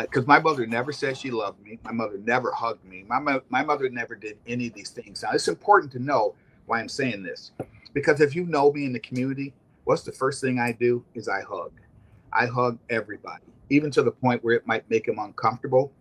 Because my mother never said she loved me. My mother never hugged me. My mother never did any of these things. Now, it's important to know why I'm saying this. Because if you know me in the community, what's the first thing I do is I hug. I hug everybody, even to the point where it might make them uncomfortable.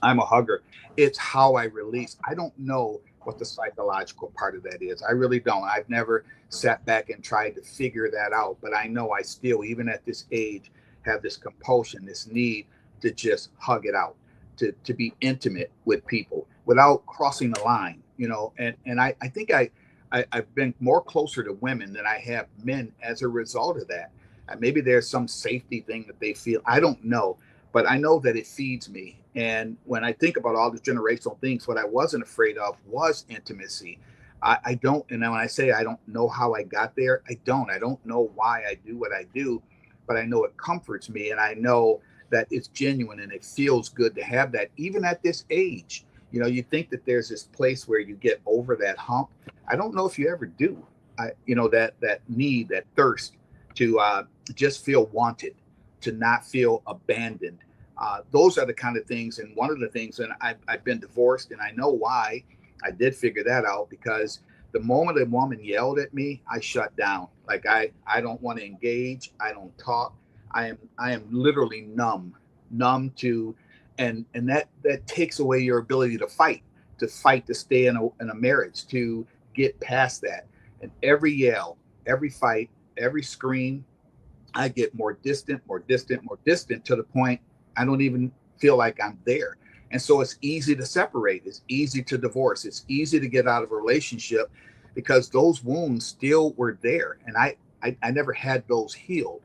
I'm a hugger. It's how I release. I don't know what the psychological part of that is. I really don't. I've never sat back and tried to figure that out. But I know I still, even at this age, have this compulsion, this need to just hug it out, to be intimate with people without crossing the line, you know. And I think I've been more closer to women than I have men as a result of that. Maybe there's some safety thing that they feel. I don't know, but I know that it feeds me. And when I think about all the generational things, what I wasn't afraid of was intimacy. I don't, and when I say I don't know how I got there, I don't know why I do what I do, but I know it comforts me, and I know that it's genuine and it feels good to have that, even at this age. You know, you think that there's this place where you get over that hump. I don't know if you ever do. That need, that thirst to just feel wanted, to not feel abandoned. Those are the kind of things. And one of the things, and I've been divorced, and I know why. I did figure that out, because the moment a woman yelled at me, I shut down. Like I don't want to engage. I don't talk. I am literally numb to, and that takes away your ability to fight, to stay in a marriage, to get past that. And every yell, every fight, every scream, I get more distant to the point I don't even feel like I'm there. And so it's easy to separate. It's easy to divorce. It's easy to get out of a relationship, because those wounds still were there. And I never had those healed.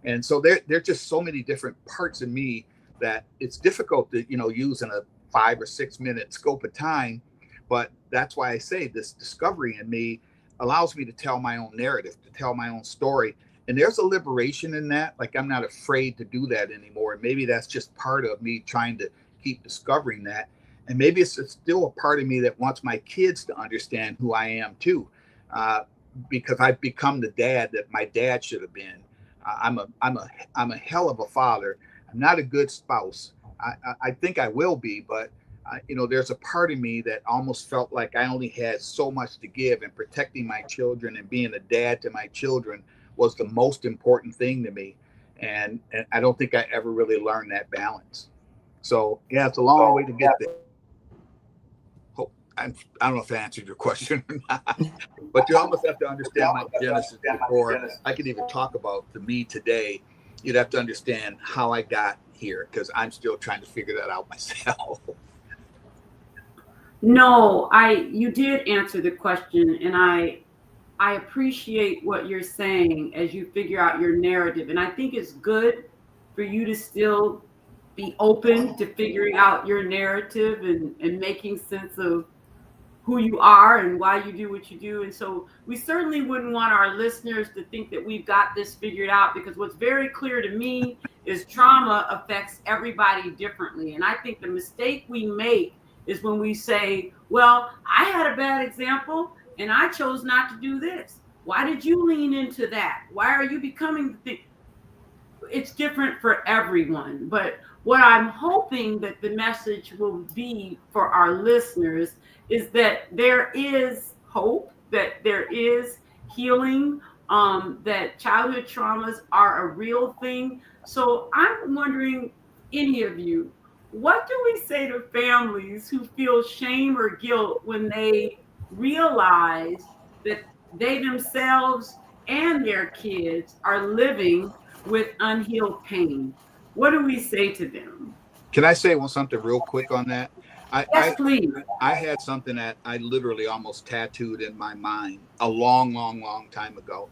And so there are just so many different parts of me that it's difficult to, use in a 5 or 6 minute scope of time. But that's why I say this discovery in me allows me to tell my own narrative, to tell my own story. And there's a liberation in that. Like, I'm not afraid to do that anymore. And maybe that's just part of me trying to keep discovering that. And maybe it's still a part of me that wants my kids to understand who I am too, because I've become the dad that my dad should have been. I'm a hell of a father. I'm not a good spouse. I think I will be, but there's a part of me that almost felt like I only had so much to give, and protecting my children and being a dad to my children was the most important thing to me. And I don't think I ever really learned that balance. So yeah, it's a long way to get there. I don't know if I answered your question or not, but you almost have to understand my genesis before I could even talk about the me today. You'd have to understand how I got here, because I'm still trying to figure that out myself. No, you did answer the question, and I appreciate what you're saying as you figure out your narrative. And I think it's good for you to still be open to figuring out your narrative and making sense of who you are and why you do what you do. And so we certainly wouldn't want our listeners to think that we've got this figured out, because what's very clear to me is trauma affects everybody differently. And I think the mistake we make is when we say, well, I had a bad example and I chose not to do this. Why did you lean into that? Why are you becoming the thing? It's different for everyone. But what I'm hoping that the message will be for our listeners is that there is hope, that there is healing, that childhood traumas are a real thing. So I'm wondering, any of you, what do we say to families who feel shame or guilt when they realize that they themselves and their kids are living with unhealed pain? What do we say to them? Can I say something real quick on that? Yes, please. I had something that I literally almost tattooed in my mind a long, long, long time ago.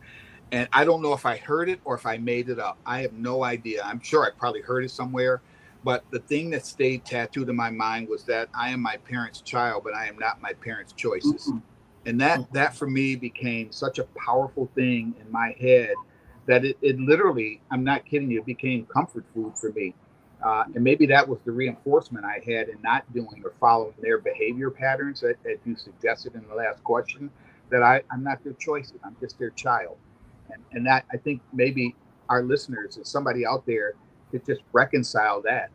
And I don't know if I heard it or if I made it up. I have no idea. I'm sure I probably heard it somewhere. But the thing that stayed tattooed in my mind was that I am my parents' child, but I am not my parents' choices. Mm-hmm. And that for me became such a powerful thing in my head that it literally, I'm not kidding you, it became comfort food for me. And maybe that was the reinforcement I had in not doing or following their behavior patterns that you suggested in the last question, that I'm not their choices. I'm just their child. And that, I think maybe our listeners, if somebody out there to just reconcile that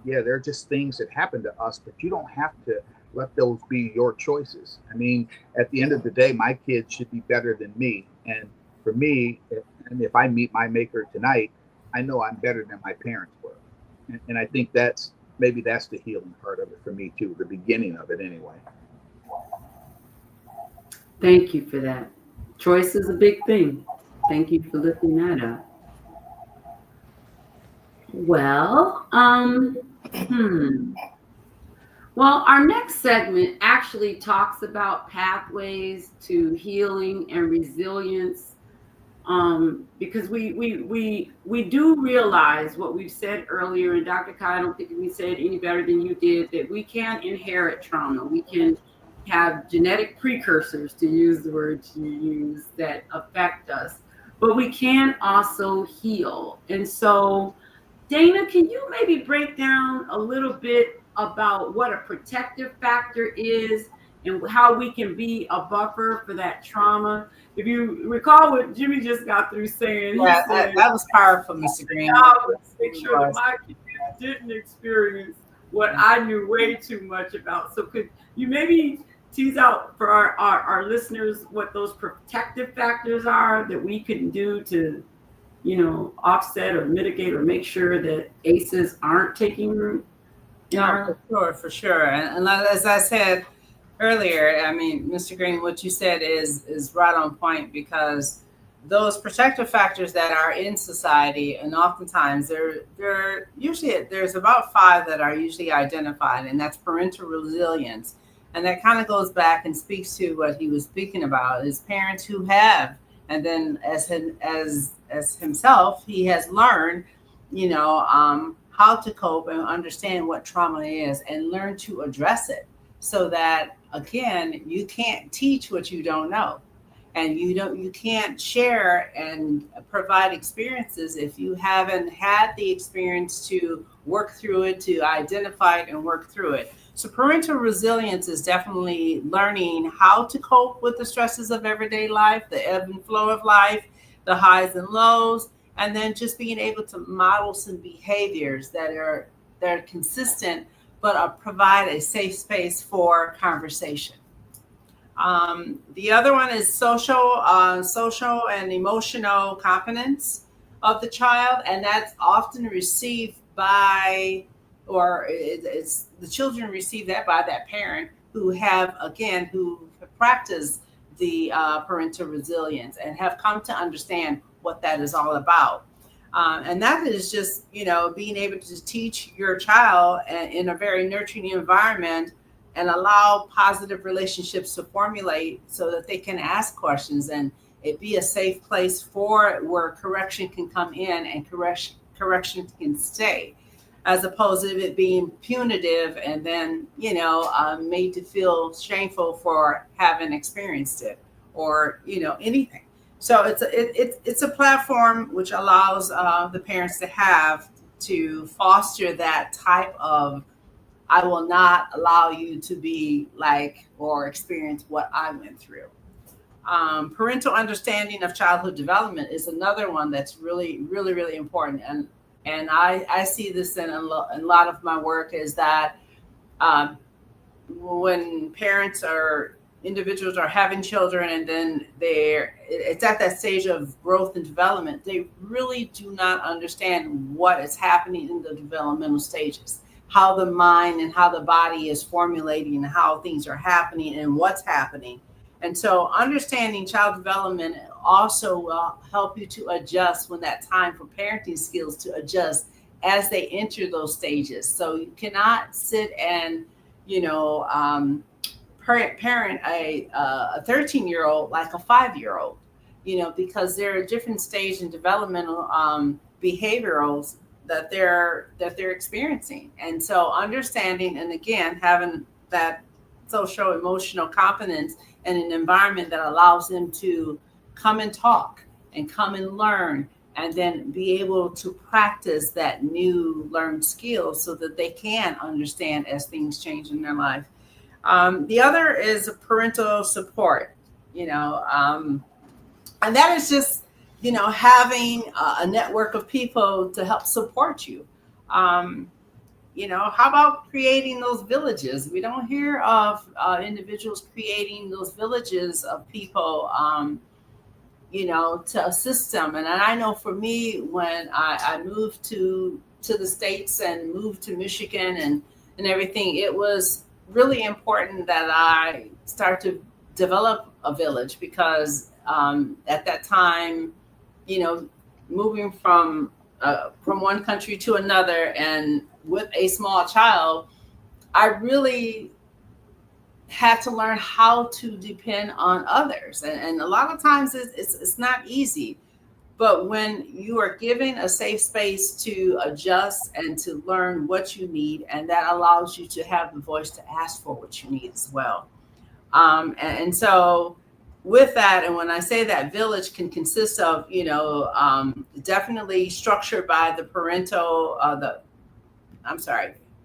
yeah, they're just things that happen to us, but you don't have to let those be your choices. I mean, at the end of the day, my kids should be better than me. And for me, if I meet my maker tonight, I know I'm better than my parents were. And I think that's the healing part of it for me too, the beginning of it anyway. Thank you for that. Choice is a big thing. Thank you for lifting that up. Well, Well, our next segment actually talks about pathways to healing and resilience, because we do realize what we've said earlier, and Dr. Kai, I don't think we said any better than you did, that we can inherit trauma. We can have genetic precursors, to use the words you use, that affect us, but we can also heal. And so, Dana, can you maybe break down a little bit about what a protective factor is and how we can be a buffer for that trauma? If you recall what Jimmy just got through saying, yeah, that was powerful, Mr. Green. I would make sure that my kids didn't experience what I knew way too much about. So could you maybe tease out for our listeners what those protective factors are that we can do to, offset or mitigate or make sure that ACEs aren't taking root? No, for sure. And as I said earlier, I mean, Mr. Green, what you said is right on point, because those protective factors that are in society, and oftentimes there's about 5 that are usually identified, and that's parental resilience. And that kind of goes back and speaks to what he was speaking about, is parents who have, and then as himself, he has learned, how to cope and understand what trauma is and learn to address it, so that, again, you can't teach what you don't know, and you can't share and provide experiences if you haven't had the experience to work through it, to identify it and work through it. So parental resilience is definitely learning how to cope with the stresses of everyday life, the ebb and flow of life, the highs and lows, and then just being able to model some behaviors that are consistent, but provide a safe space for conversation. The other one is social and emotional competence of the child, and that's often received by, it's the children receive that by that parent who have practiced the parental resilience and have come to understand what that is all about. And that is just, being able to teach your child in a very nurturing environment and allow positive relationships to formulate so that they can ask questions and it be a safe place where correction can come in and correction can stay, as opposed to it being punitive and then, made to feel shameful for having experienced it or, anything. So it's a platform which allows the parents to foster that type of, I will not allow you to be like or experience what I went through. Parental understanding of childhood development is another one that's really, really, really important. And I see this in a lot of my work, is that when individuals are having children and then it's at that stage of growth and development, they really do not understand what is happening in the developmental stages, how the mind and how the body is formulating and how things are happening and what's happening. And so understanding child development also will help you to adjust when that time for parenting skills to adjust as they enter those stages. So you cannot sit and, parent a 13-year-old like a 5-year-old, because there are different stages in developmental behaviorals that they're experiencing. And so understanding, and again, having that social emotional competence and an environment that allows them to come and talk and come and learn, and then be able to practice that new learned skill so that they can understand as things change in their life. The other is parental support, and that is just having a network of people to help support you. How about creating those villages? We don't hear of individuals creating those villages of people, to assist them. And I know for me, when I moved to the States and moved to Michigan and everything, it was really important that I start to develop a village because at that time, moving from one country to another and with a small child, I really had to learn how to depend on others. And a lot of times it's not easy. But when you are given a safe space to adjust and to learn what you need, and that allows you to have the voice to ask for what you need as well. And so with that, and when I say that village can consist of, definitely structured by the parental,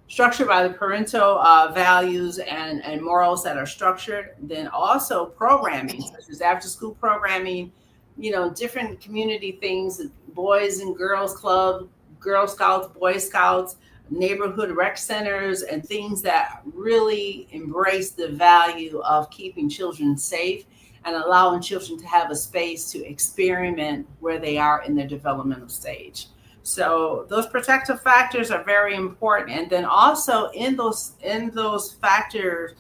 structured by the parental values and morals that are structured, then also programming, such as after school programming, different community things, Boys and Girls Club, Girl Scouts, Boy Scouts, neighborhood rec centers, and things that really embrace the value of keeping children safe and allowing children to have a space to experiment where they are in their developmental stage. So those protective factors are very important. And then also in those factors,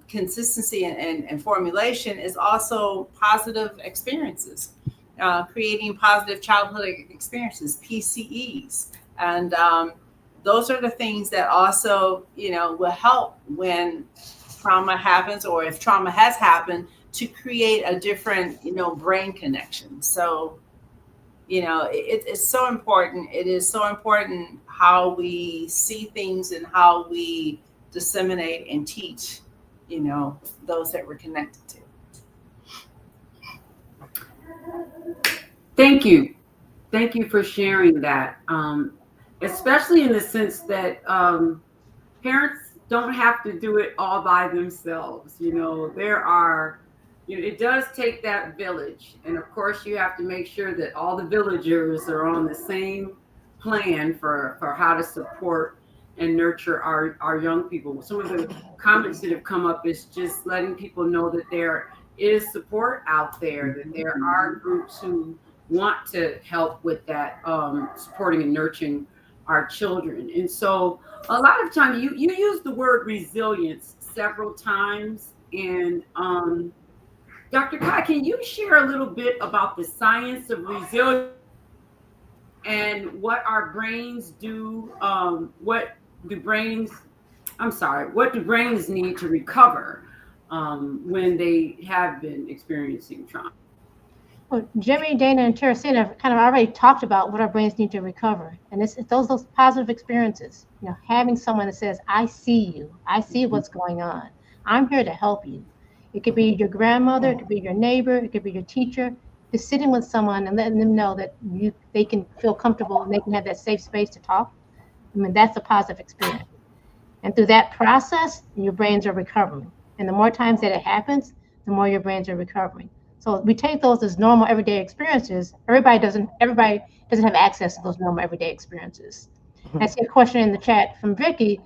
consistency and formulation is also positive experiences, creating positive childhood experiences, PCEs. And those are the things that also, will help when trauma happens, or if trauma has happened, to create a different, brain connection. So, it's so important. It is so important how we see things and how we disseminate and teach, those that we're connected to. Thank you. Thank you for sharing that. Especially in the sense that parents don't have to do it all by themselves. It does take that village. And of course, you have to make sure that all the villagers are on the same plan for how to support and nurture our young people. Some of the comments that have come up is just letting people know that there is support out there, that there are groups who want to help with that, supporting and nurturing our children. And so a lot of times you use the word resilience several times. And Dr. Kai, can you share a little bit about the science of resilience and what our brains do? What do brains need to recover when they have been experiencing trauma? Well, Jimmy, Dana, and Teresina have kind of already talked about what our brains need to recover. And it's those positive experiences, having someone that says, I see you, I see what's going on, I'm here to help you. It could be your grandmother, it could be your neighbor, it could be your teacher. Just sitting with someone and letting them know that they can feel comfortable and they can have that safe space to talk. That's a positive experience. And through that process, your brains are recovering. And the more times that it happens, the more your brains are recovering. So we take those as normal everyday experiences. Everybody doesn't have access to those normal everyday experiences. I see a question in the chat from Vicky.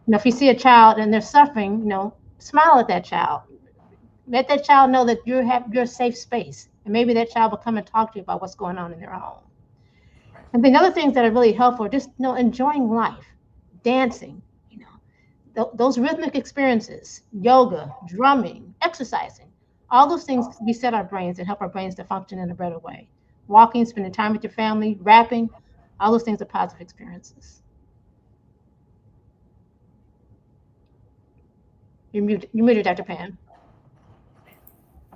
If you see a child and they're suffering, smile at that child. Let that child know that you have your safe space. And maybe that child will come and talk to you about what's going on in their home. And the other things that are really helpful are just enjoying life, dancing, those rhythmic experiences, yoga, drumming, exercising. All those things reset our brains and help our brains to function in a better way. Walking, spending time with your family, rapping, all those things are positive experiences. You're muted, Dr. Pam.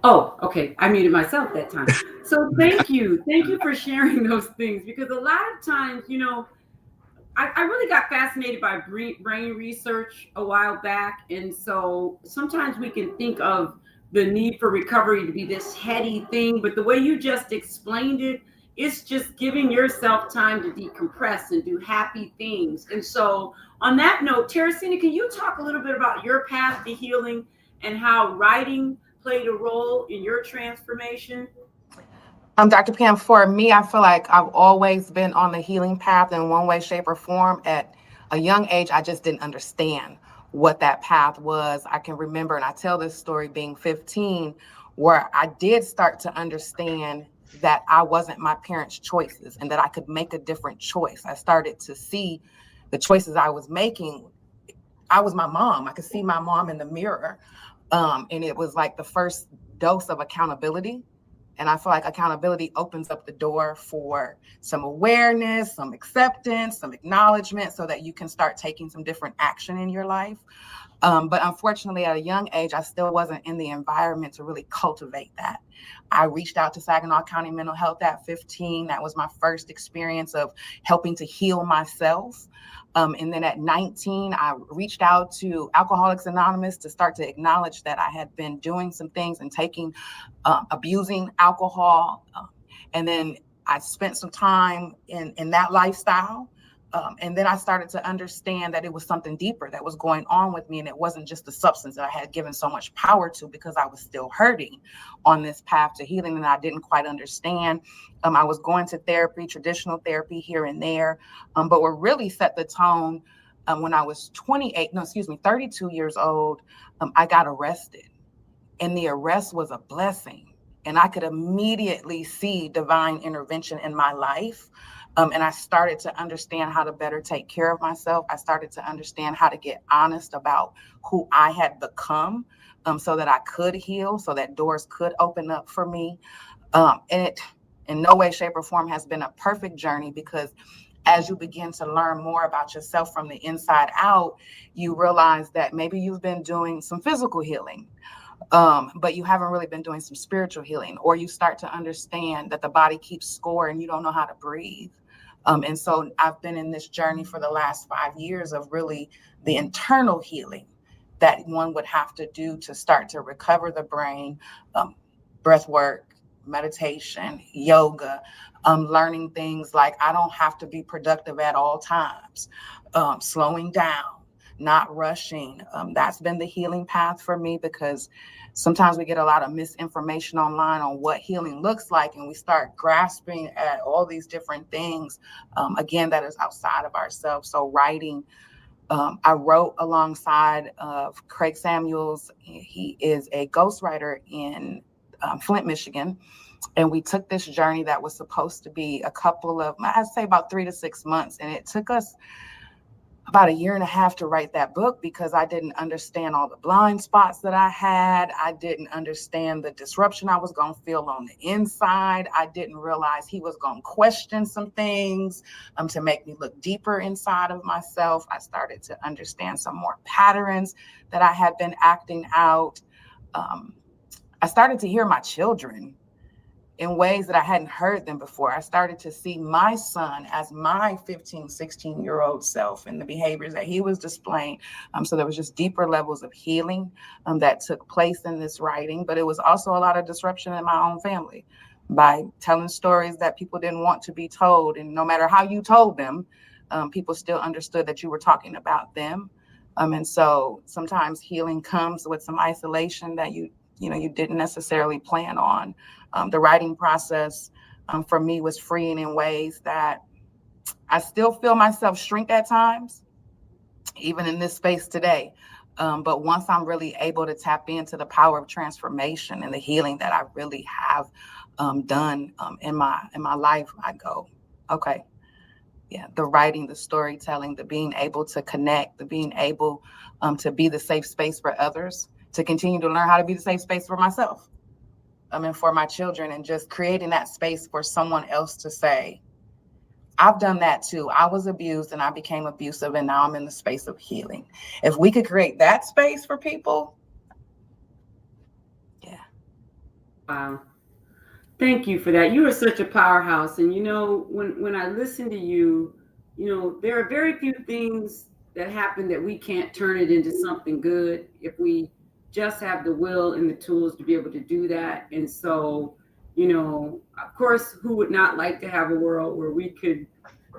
Oh, okay. I muted myself that time. So thank you. Thank you for sharing those things, because a lot of times, I really got fascinated by brain research a while back. And so sometimes we can think of the need for recovery to be this heady thing, but the way you just explained it, it's just giving yourself time to decompress and do happy things. And so on that note, Teresina, can you talk a little bit about your path to healing and how writing played a role in your transformation? Dr. Pam, for me, I feel like I've always been on the healing path in one way, shape, or form. At a young age, I just didn't understand what that path was. I can remember, and I tell this story being 15, where I did start to understand that I wasn't my parents' choices and that I could make a different choice. I started to see the choices I was making. I was my mom. I could see my mom in the mirror. And it was like the first dose of accountability. And I feel like accountability opens up the door for some awareness, some acceptance, some acknowledgement, so that you can start taking some different action in your life. But unfortunately, at a young age, I still wasn't in the environment to really cultivate that. I reached out to Saginaw County Mental Health at 15. That was my first experience of helping to heal myself. And then at 19, I reached out to Alcoholics Anonymous to start to acknowledge that I had been doing some things and abusing alcohol. And then I spent some time in that lifestyle. And then I started to understand that it was something deeper that was going on with me. And it wasn't just the substance that I had given so much power to, because I was still hurting on this path to healing. And I didn't quite understand. I was going to therapy, traditional therapy here and there. But what really set the tone when I was 32 years old, I got arrested. And the arrest was a blessing. And I could immediately see divine intervention in my life. And I started to understand how to better take care of myself. I started to understand how to get honest about who I had become, so that I could heal, so that doors could open up for me. And it, in no way, shape, or form, has been a perfect journey, because as you begin to learn more about yourself from the inside out, you realize that maybe you've been doing some physical healing, but you haven't really been doing some spiritual healing, or you start to understand that the body keeps score and you don't know how to breathe. And so I've been in this journey for the last 5 years of really the internal healing that one would have to do to start to recover the brain, breath work, meditation, yoga, learning things like I don't have to be productive at all times, slowing down, not rushing. That's been the healing path for me, because sometimes we get a lot of misinformation online on what healing looks like, and we start grasping at all these different things, again, that is outside of ourselves. So writing, I wrote alongside of Craig Samuels. He is a ghostwriter in Flint, Michigan. And we took this journey that was supposed to be I'd say about 3 to 6 months. And it took us about 1.5 years to write that book, because I didn't understand all the blind spots that I had. I didn't understand the disruption I was going to feel on the inside. I didn't realize he was going to question some things to make me look deeper inside of myself. I started to understand some more patterns that I had been acting out. I started to hear my children in ways that I hadn't heard them before. I started to see my son as my 15, 16-year-old self and the behaviors that he was displaying. So there was just deeper levels of healing that took place in this writing, but it was also a lot of disruption in my own family by telling stories that people didn't want to be told. And no matter how you told them, people still understood that you were talking about them. And so sometimes healing comes with some isolation that you didn't necessarily plan on. The writing process for me was freeing in ways that I still feel myself shrink at times, even in this space today. But once I'm really able to tap into the power of transformation and the healing that I really have done in my life, I go, okay, yeah, the writing, the storytelling, the being able to connect, the being able to be the safe space for others, to continue to learn how to be the safe space for myself. And for my children, and just creating that space for someone else to say, I've done that too. I was abused and I became abusive, and now I'm in the space of healing. If we could create that space for people. Yeah. Wow. Thank you for that. You are such a powerhouse. And when I listen to you, there are very few things that happen that we can't turn it into something good if we just have the will and the tools to be able to do that. And so, of course, who would not like to have a world where we could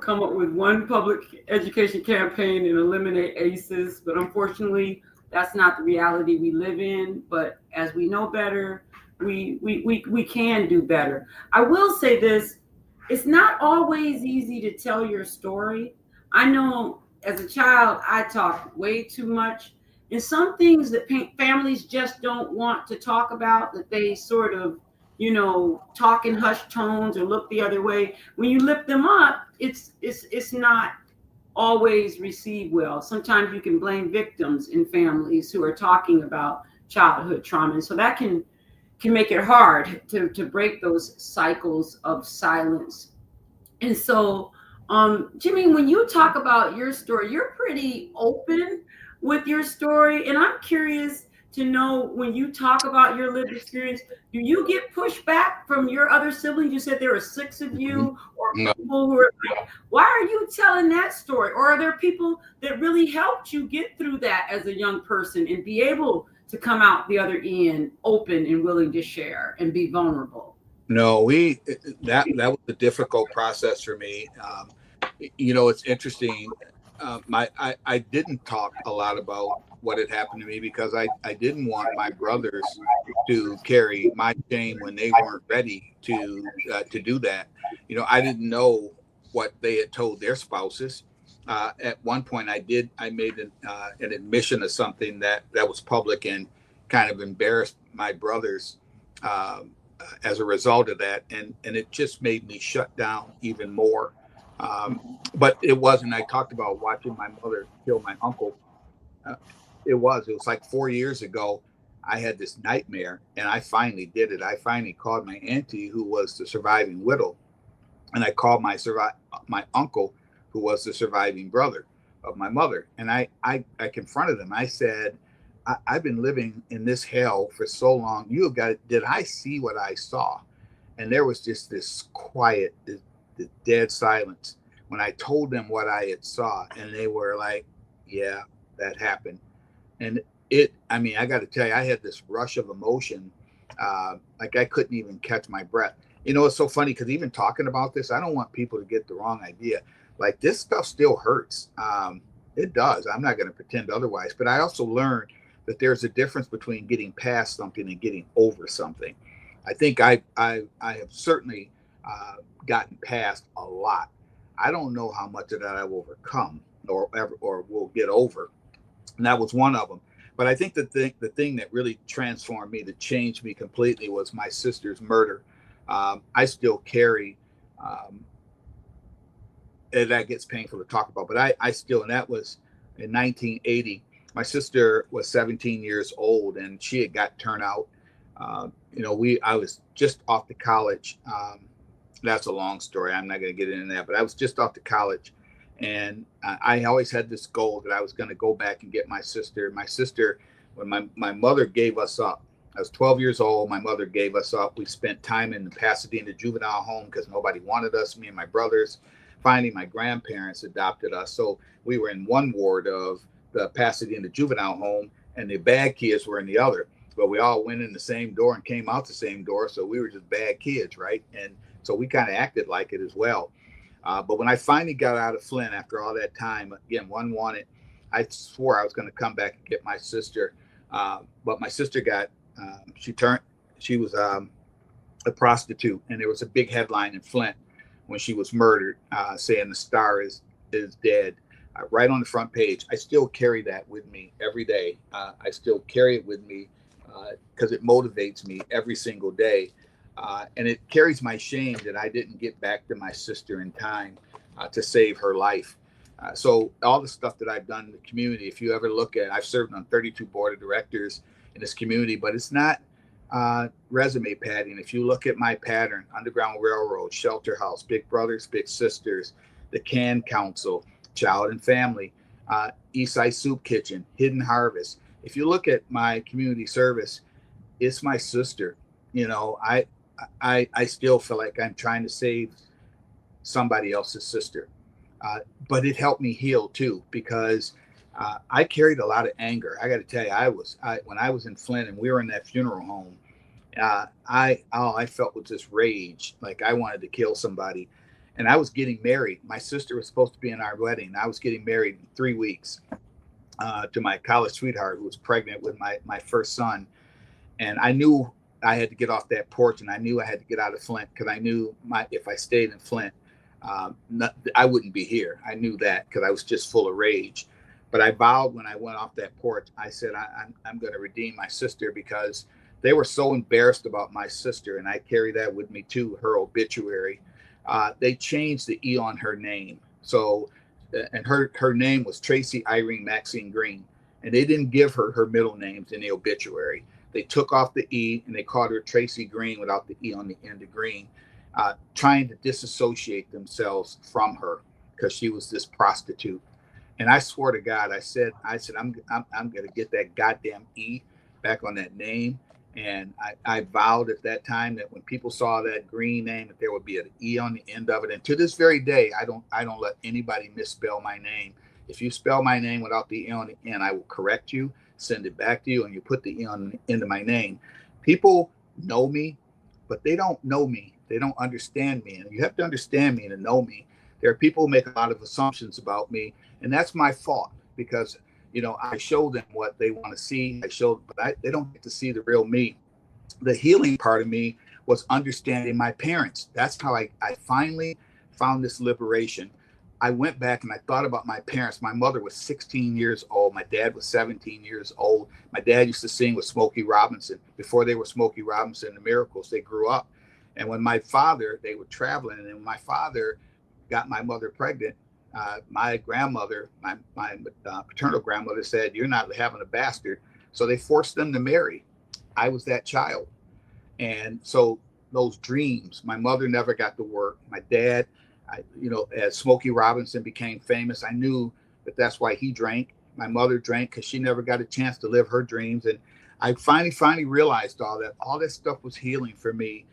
come up with one public education campaign and eliminate ACEs? But unfortunately, that's not the reality we live in. But as we know better, we can do better. I will say this: it's not always easy to tell your story. I know as a child, I talked way too much, and some things that families just don't want to talk about, that they sort of, talk in hushed tones or look the other way. When you lift them up, it's not always received well. Sometimes you can blame victims in families who are talking about childhood trauma, and so that can make it hard to break those cycles of silence. And so, Jimmy, when you talk about your story, you're pretty open with your story. And I'm curious to know, when you talk about your lived experience, do you get pushback from your other siblings? You said there were 6 of you, or No. people who are like, why are you telling that story? Or are there people that really helped you get through that as a young person and be able to come out the other end open and willing to share and be vulnerable? No, that was a difficult process for me. It's interesting. I didn't talk a lot about what had happened to me because I didn't want my brothers to carry my shame when they weren't ready to do that. I didn't know what they had told their spouses. At one point, I made an admission of something that was public and kind of embarrassed my brothers as a result of that, and it just made me shut down even more. But it wasn't. I talked about watching my mother kill my uncle. It was like 4 years ago. I had this nightmare, and I finally did it. I finally called my auntie, who was the surviving widow, and I called my uncle, who was the surviving brother of my mother, and I confronted him. I said, I've been living in this hell for so long. Did I see what I saw? And there was just this quiet, this dead silence when I told them what I had saw. And they were like, yeah, that happened. And I got to tell you, I had this rush of emotion. Like I couldn't even catch my breath. It's so funny because even talking about this, I don't want people to get the wrong idea. Like, this stuff still hurts. It does. I'm not going to pretend otherwise. But I also learned that there's a difference between getting past something and getting over something. I think I have certainly gotten past a lot. I don't know how much of that I've overcome or will get over. And that was one of them. But I think the thing that really transformed me, that changed me completely, was my sister's murder. I still carry, and that gets painful to talk about, but I still, and that was in 1980. My sister was 17 years old, and she had got turned out. I was just off to college. That's a long story. I'm not going to get into that, but I was just off to college, and I always had this goal that I was going to go back and get my sister. My sister, when my mother gave us up, I was 12 years old. My mother gave us up. We spent time in the Pasadena juvenile home because nobody wanted us, me and my brothers. Finally, my grandparents adopted us. So we were in one ward of the Pasadena juvenile home, and the bad kids were in the other. But we all went in the same door and came out the same door. So we were just bad kids, right? And so we kind of acted like it as well. But when I finally got out of Flint after all that time, again, one wanted, I swore I was going to come back and get my sister. But my sister got, she was a prostitute. And there was a big headline in Flint when she was murdered, saying the star is dead. Right on the front page. I still carry that with me every day. I still carry it with me because it motivates me every single day. And it carries my shame that I didn't get back to my sister in time to save her life. So all the stuff that I've done in the community, if you ever look at, I've served on 32 board of directors in this community, but it's not resume padding. If you look at my pattern, Underground Railroad, Shelter House, Big Brothers, Big Sisters, the Can Council, Child and Family, Eastside Soup Kitchen, Hidden Harvest. If you look at my community service, it's my sister. I still feel like I'm trying to save somebody else's sister. But it helped me heal too, because I carried a lot of anger. I got to tell you, when I was in Flint and we were in that funeral home, I felt with this rage, like I wanted to kill somebody. And I was getting married. My sister was supposed to be in our wedding. I was getting married in 3 weeks to my college sweetheart, who was pregnant with my first son. And I knew I had to get off that porch, and I knew I had to get out of Flint because I knew if I stayed in Flint, I wouldn't be here. I knew that because I was just full of rage. But I vowed when I went off that porch, I said, I'm going to redeem my sister, because they were so embarrassed about my sister. And I carry that with me too, her obituary. They changed the E on her name. So, and her name was Tracy Irene Maxine Green. And they didn't give her her middle names in the obituary. They took off the E and they called her Tracy Green without the E on the end of Green, trying to disassociate themselves from her because she was this prostitute. And I swore to God, I said, I'm going to get that goddamn E back on that name. And I vowed at that time that when people saw that Green name, that there would be an E on the end of it. And to this very day, I don't let anybody misspell my name. If you spell my name without the E on the end, I will correct you, send it back to you, and you put the E on the end of my name. People know me, but they don't know me. They don't understand me. And you have to understand me to know me. There are people who make a lot of assumptions about me, and that's my fault, because I show them what they want to see. But they don't get to see the real me. The healing part of me was understanding my parents. That's how I finally found this liberation. I went back and I thought about my parents. My mother was 16 years old. My dad was 17 years old. My dad used to sing with Smokey Robinson. Before they were Smokey Robinson and the Miracles, they grew up. And when they were traveling, and when my father got my mother pregnant, my grandmother, my paternal grandmother said, "You're not having a bastard." So they forced them to marry. I was that child. And so those dreams, my mother never got to work. My dad, as Smokey Robinson became famous, I knew that that's why he drank. My mother drank because she never got a chance to live her dreams. And I finally realized all that stuff was healing for me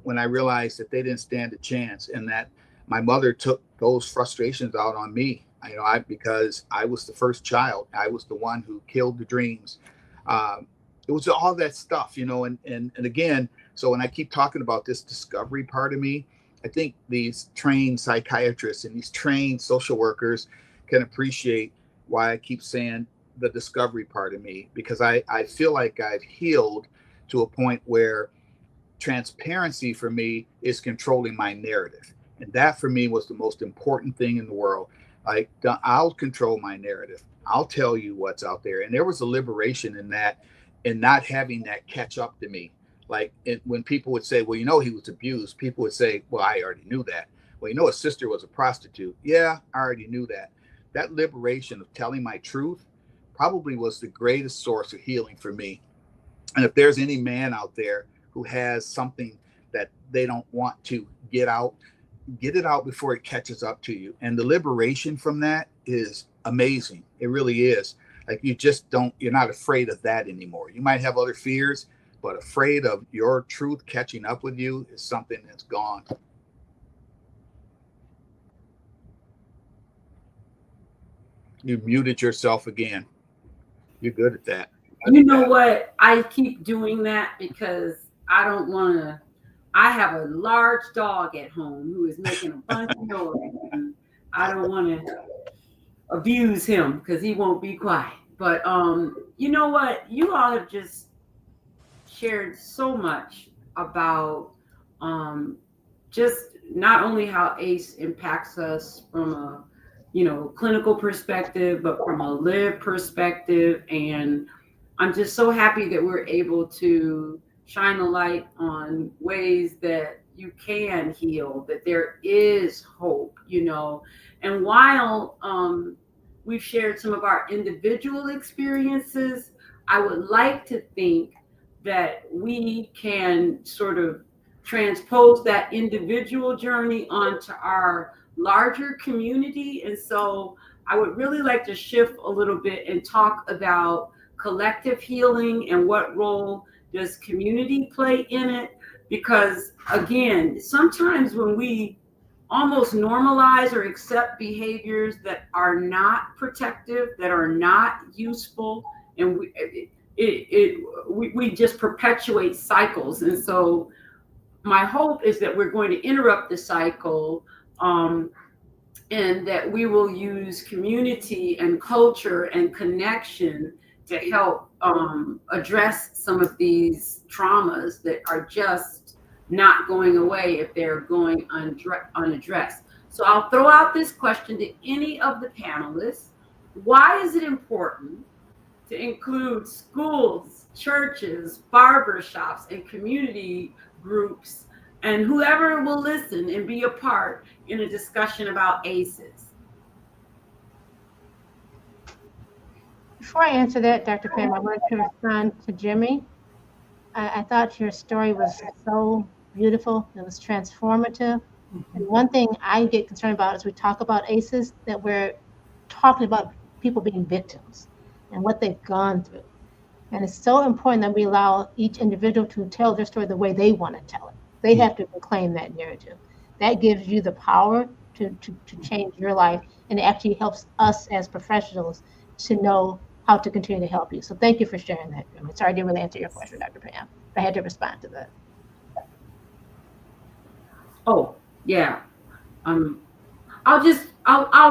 when I realized that they didn't stand a chance, and that my mother took those frustrations out on me. Because I was the first child. I was the one who killed the dreams. It was all that stuff, and again, so when I keep talking about this discovery part of me, I think these trained psychiatrists and these trained social workers can appreciate why I keep saying the discovery part of me, because I feel like I've healed to a point where transparency for me is controlling my narrative. And that for me was the most important thing in the world. Like, I'll control my narrative. I'll tell you what's out there. And there was a liberation in that, and not having that catch up to me. Like, when people would say, well, he was abused, people would say, well, I already knew that. Well, his sister was a prostitute. Yeah, I already knew that. That liberation of telling my truth probably was the greatest source of healing for me. And if there's any man out there who has something that they don't want to get it out before it catches up to you. And the liberation from that is amazing. It really is. Like, you're not afraid of that anymore. You might have other fears, but afraid of your truth catching up with you is something that's gone. You muted yourself again. You're good at that. You know what? I keep doing that because I don't want to. I have a large dog at home who is making a bunch of noise. And I don't want to abuse him because he won't be quiet. But you know what? You all have just shared so much about just not only how ACE impacts us from a clinical perspective, but from a lived perspective. And I'm just so happy that we're able to shine a light on ways that you can heal, that there is hope, And while we've shared some of our individual experiences, I would like to think that we can sort of transpose that individual journey onto our larger community. And so I would really like to shift a little bit and talk about collective healing and what role does community play in it? Because again, sometimes when we almost normalize or accept behaviors that are not protective, that are not useful, and we just perpetuate cycles. And so my hope is that we're going to interrupt the cycle, and that we will use community and culture and connection to help address some of these traumas that are just not going away if they're going unaddressed. So I'll throw out this question to any of the panelists. Why is it important to include schools, churches, barbershops, and community groups, and whoever will listen and be a part in a discussion about ACEs? Before I answer that, Dr. Pam, I wanted to respond to Jimmy. I thought your story was so beautiful. It was transformative. And one thing I get concerned about as we talk about ACEs, that we're talking about people being victims and what they've gone through. And it's so important that we allow each individual to tell their story the way they want to tell it. They have to reclaim that narrative. That gives you the power to change your life, and it actually helps us as professionals to know how to continue to help you. So thank you for sharing that. I'm sorry I didn't really answer your question, Dr. Pam. I had to respond to that. Oh, yeah. I'll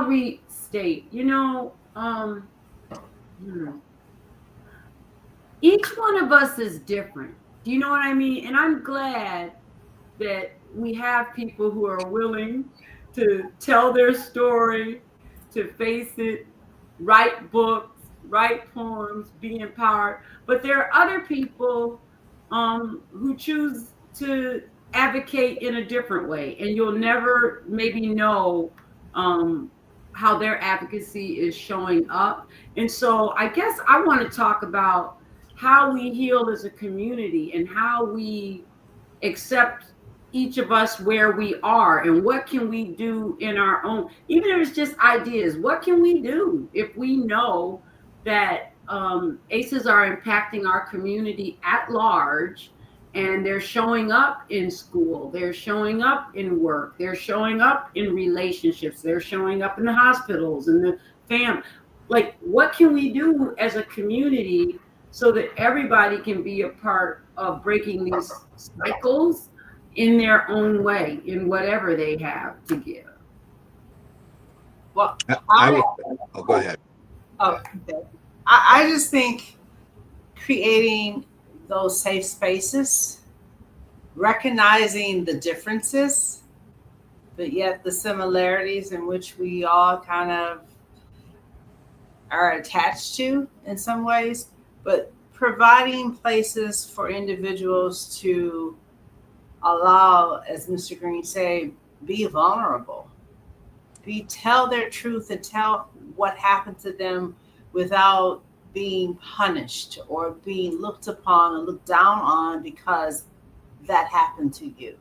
restate, each one of us is different. Do you know what I mean? And I'm glad that we have people who are willing to tell their story, to face it, write books, write poems, be empowered. But there are other people who choose to advocate in a different way, and you'll never maybe know how their advocacy is showing up. And so I guess I want to talk about how we heal as a community and how we accept each of us where we are, and what can we do in our own, even if it's just ideas, what can we do if we know that ACEs are impacting our community at large, and they're showing up in school, they're showing up in work, they're showing up in relationships, they're showing up in the hospitals and the family. Like, what can we do as a community so that everybody can be a part of breaking these cycles in their own way, in whatever they have to give? Well, go ahead. I just think creating those safe spaces, recognizing the differences, but yet the similarities in which we all kind of are attached to in some ways, but providing places for individuals to allow, as Mr. Green said, be vulnerable, tell their truth and tell what happened to them without being punished or being looked upon and looked down on because that happened to you.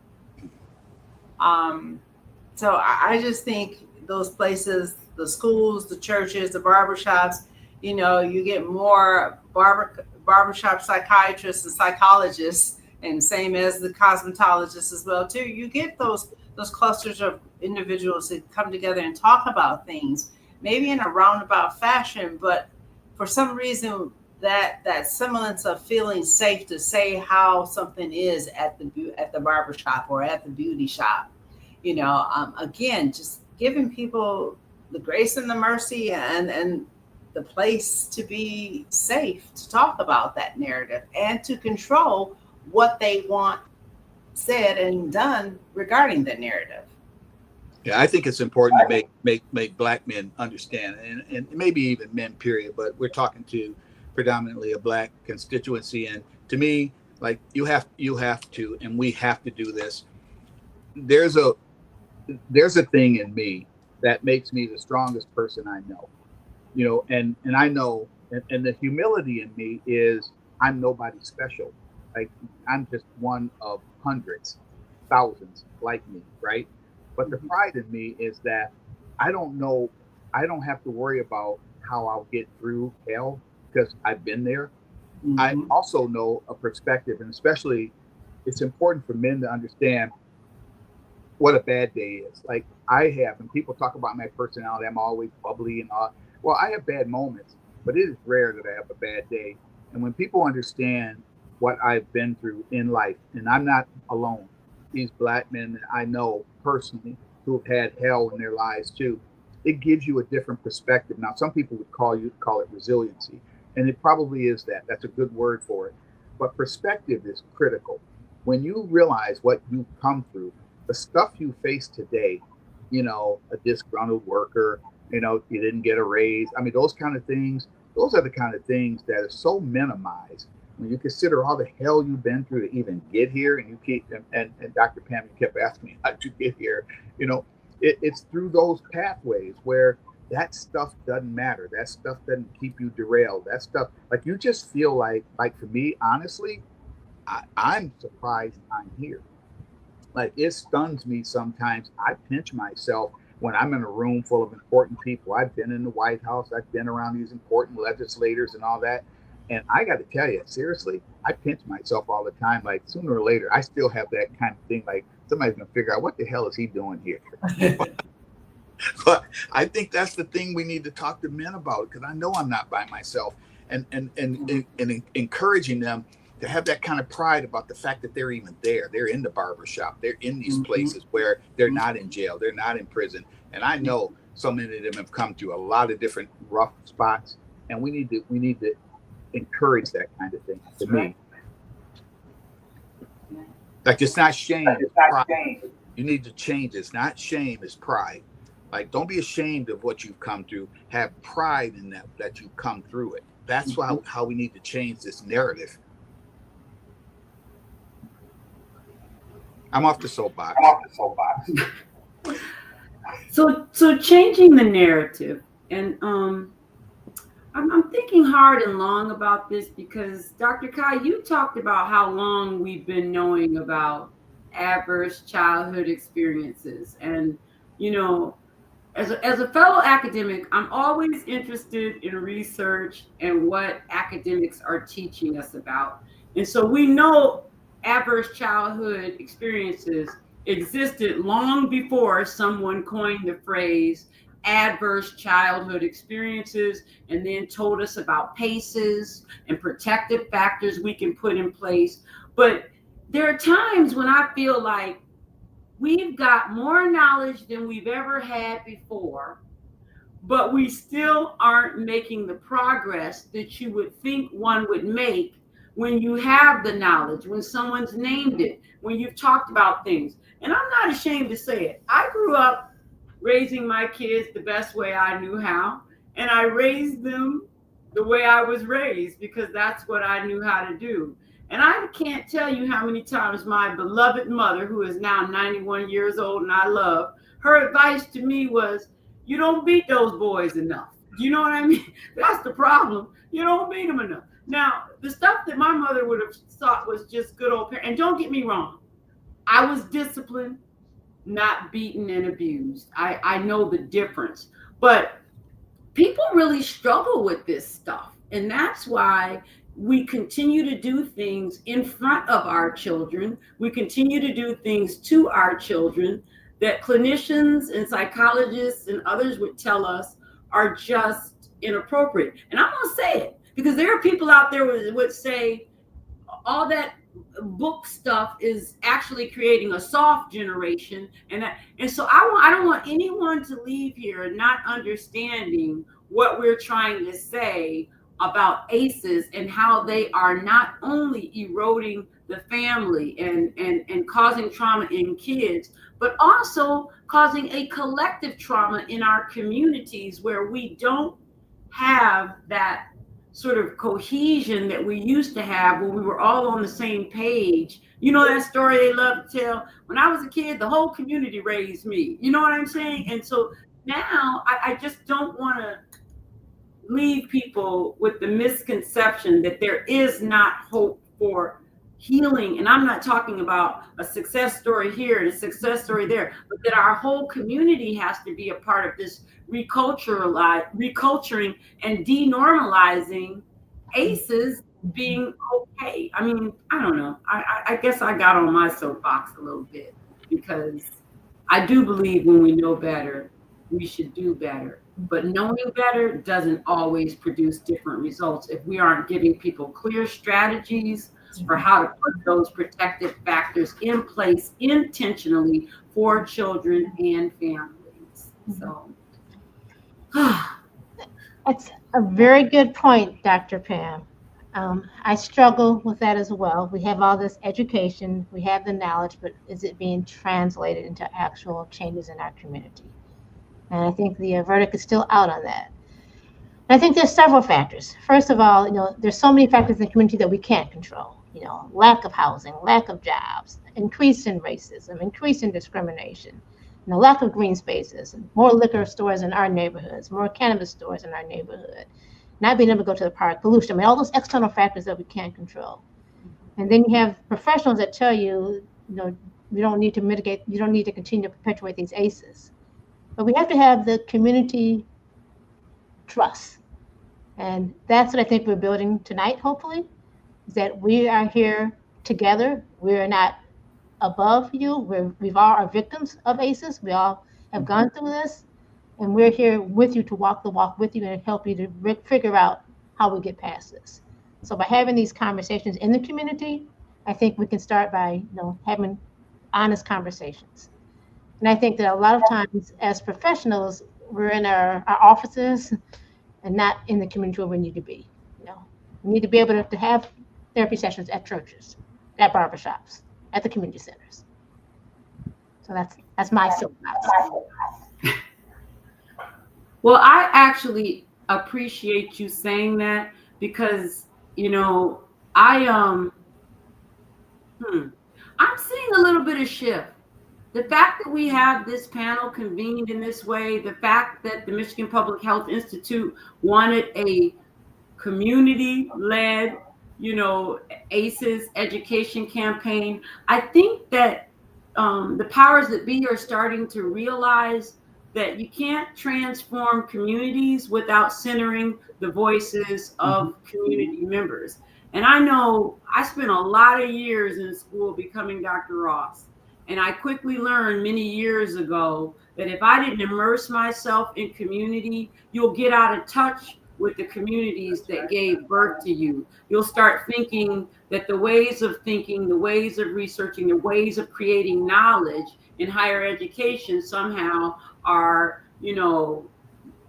So I just think those places, the schools, the churches, the barbershops, you get more barbershop psychiatrists and psychologists, and same as the cosmetologists as well too. You get those clusters of individuals that come together and talk about things, maybe in a roundabout fashion, but for some reason that semblance of feeling safe to say how something is at the barbershop or at the beauty shop, again, just giving people the grace and the mercy and the place to be safe to talk about that narrative and to control what they want said and done regarding the narrative. Yeah, I think it's important to make Black men understand, and maybe even men, period. But we're talking to predominantly a Black constituency, and to me, like you have to, and we have to do this. There's a thing in me that makes me the strongest person I know, and I know, and the humility in me is I'm nobody special. Like, I'm just one of hundreds, thousands like me, right? But the pride in me is that I don't have to worry about how I'll get through hell because I've been there. Mm-hmm. I also know a perspective, and especially it's important for men to understand what a bad day is. Like I have, and people talk about my personality, I'm always bubbly and all. Well, I have bad moments, but it is rare that I have a bad day. And when people understand what I've been through in life, and I'm not alone, these Black men that I know personally who have had hell in their lives too, it gives you a different perspective. Now, some people would call it resiliency. And it probably is that. That's a good word for it. But perspective is critical. When you realize what you've come through, the stuff you face today, a disgruntled worker, you didn't get a raise. I mean, those kind of things, those are the kind of things that are so minimized when you consider all the hell you've been through to even get here. And you keep, and Dr. Pam, you kept asking me, how'd you get here? It's through those pathways where that stuff doesn't matter. That stuff doesn't keep you derailed. That stuff, like, you just feel like for me, honestly, I'm surprised I'm here. Like, it stuns me sometimes. I pinch myself when I'm in a room full of important people. I've been in the White House. I've been around these important legislators and all that. And I got to tell you, seriously, I pinch myself all the time. Like, sooner or later, I still have that kind of thing. Like, somebody's going to figure out, what the hell is he doing here? But I think that's the thing we need to talk to men about, because I know I'm not by myself, and encouraging them to have that kind of pride about the fact that they're even there. They're in the barbershop. They're in these places where they're not in jail. They're not in prison. And I know so many of them have come through a lot of different rough spots, and we need to encourage that kind of thing. To me, like, it's not shame, it's pride. You need to change. It's not shame, it's pride. Like, don't be ashamed of what you've come through. Have pride in that you've come through it. That's how we need to change this narrative. I'm off the soapbox. So changing the narrative, and I'm thinking hard and long about this, because Dr. Kai, you talked about how long we've been knowing about adverse childhood experiences, and as a fellow academic, I'm always interested in research and what academics are teaching us about. And so we know adverse childhood experiences existed long before someone coined the phrase adverse childhood experiences, and then told us about PACEs and protective factors we can put in place. But there are times when I feel like we've got more knowledge than we've ever had before, but we still aren't making the progress that you would think one would make when you have the knowledge, when someone's named it, when you've talked about things. And I'm not ashamed to say it. I grew up raising my kids the best way I knew how, and I raised them the way I was raised, because that's what I knew how to do. And I can't tell you how many times my beloved mother, who is now 91 years old and I love, her advice to me was, you don't beat those boys enough. You know what I mean? That's the problem. You don't beat them enough. Now, the stuff that my mother would have thought was just good old parent, and don't get me wrong, I was disciplined, not beaten and abused. I know the difference. But people really struggle with this stuff. And that's why we continue to do things in front of our children. We continue to do things to our children that clinicians and psychologists and others would tell us are just inappropriate. And I'm going to say it, because there are people out there who would say all that book stuff is actually creating a soft generation. And so I don't want anyone to leave here not understanding what we're trying to say about ACEs, and how they are not only eroding the family and causing trauma in kids, but also causing a collective trauma in our communities, where we don't have that sort of cohesion that we used to have when we were all on the same page. You know that story they love to tell? When I was a kid, the whole community raised me. You know what I'm saying? And so now I just don't want to leave people with the misconception that there is not hope for healing. And I'm not talking about a success story here and a success story there, but that our whole community has to be a part of this reculturing and denormalizing ACEs being okay. I mean, I don't know. I guess I got on my soapbox a little bit, because I do believe when we know better, we should do better. But knowing better doesn't always produce different results if we aren't giving people clear strategies for how to put those protective factors in place intentionally for children and families. So A very good point, Dr. Pam. I struggle with that as well. We have all this education, we have the knowledge, but is it being translated into actual changes in our community? And I think the verdict is still out on that. And I think there's several factors. First of all, there's so many factors in the community that we can't control. Lack of housing, lack of jobs, increase in racism, increase in discrimination, lack of green spaces, more liquor stores in our neighborhoods, more cannabis stores in our neighborhood, not being able to go to the park, pollution. I mean, all those external factors that we can't control. And then you have professionals that tell you, you don't need to mitigate, you don't need to continue to perpetuate these ACEs. But we have to have the community trust. And that's what I think we're building tonight, hopefully, is that we are here together. We're not above you. We all are victims of ACEs. We all have gone through this. And we're here with you to walk the walk with you and help you to figure out how we get past this. So by having these conversations in the community, I think we can start by having honest conversations. And I think that a lot of times as professionals, we're in our offices and not in the community where we need to be. We need to be able to have therapy sessions at churches, at barbershops, at the community centers. So that's my soapbox. Well, I actually appreciate you saying that because, I'm seeing a little bit of shift. The fact that we have this panel convened in this way, the fact that the Michigan Public Health Institute wanted a community-led, ACEs education campaign, I think that the powers that be are starting to realize that you can't transform communities without centering the voices of community members. And I know I spent a lot of years in school becoming Dr. Ross. And I quickly learned many years ago that if I didn't immerse myself in community, you'll get out of touch with the communities that gave birth to you. You'll start thinking that the ways of thinking, the ways of researching, the ways of creating knowledge in higher education somehow are,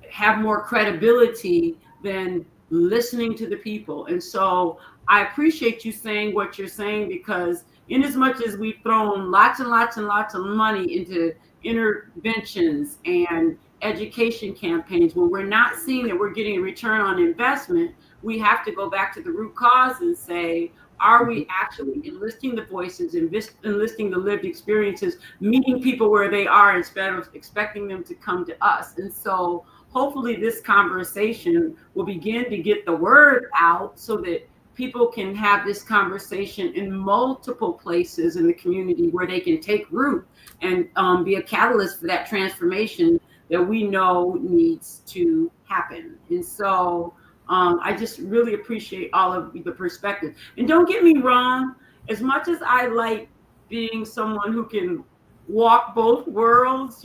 have more credibility than listening to the people. And so I appreciate you saying what you're saying, because in as much as we've thrown lots and lots and lots of money into interventions and education campaigns, when we're not seeing that we're getting a return on investment, we have to go back to the root cause and say, are we actually enlisting the voices, enlisting the lived experiences, meeting people where they are instead of expecting them to come to us? And so hopefully this conversation will begin to get the word out so that people can have this conversation in multiple places in the community where they can take root and be a catalyst for that transformation that we know needs to happen. And so I just really appreciate all of the perspective. And don't get me wrong, as much as I like being someone who can walk both worlds,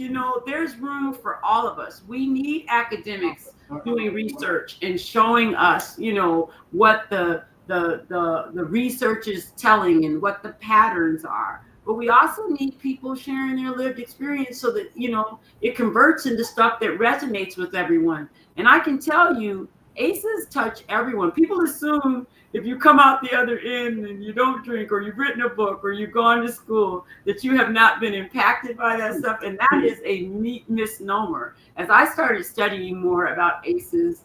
there's room for all of us. We need academics doing research and showing us, what the research is telling and what the patterns are. But we also need people sharing their lived experience so that, it converts into stuff that resonates with everyone. And I can tell you, ACEs touch everyone. People assume if you come out the other end and you don't drink, or you've written a book, or you've gone to school, that you have not been impacted by that stuff. And that is a neat misnomer. As I started studying more about ACEs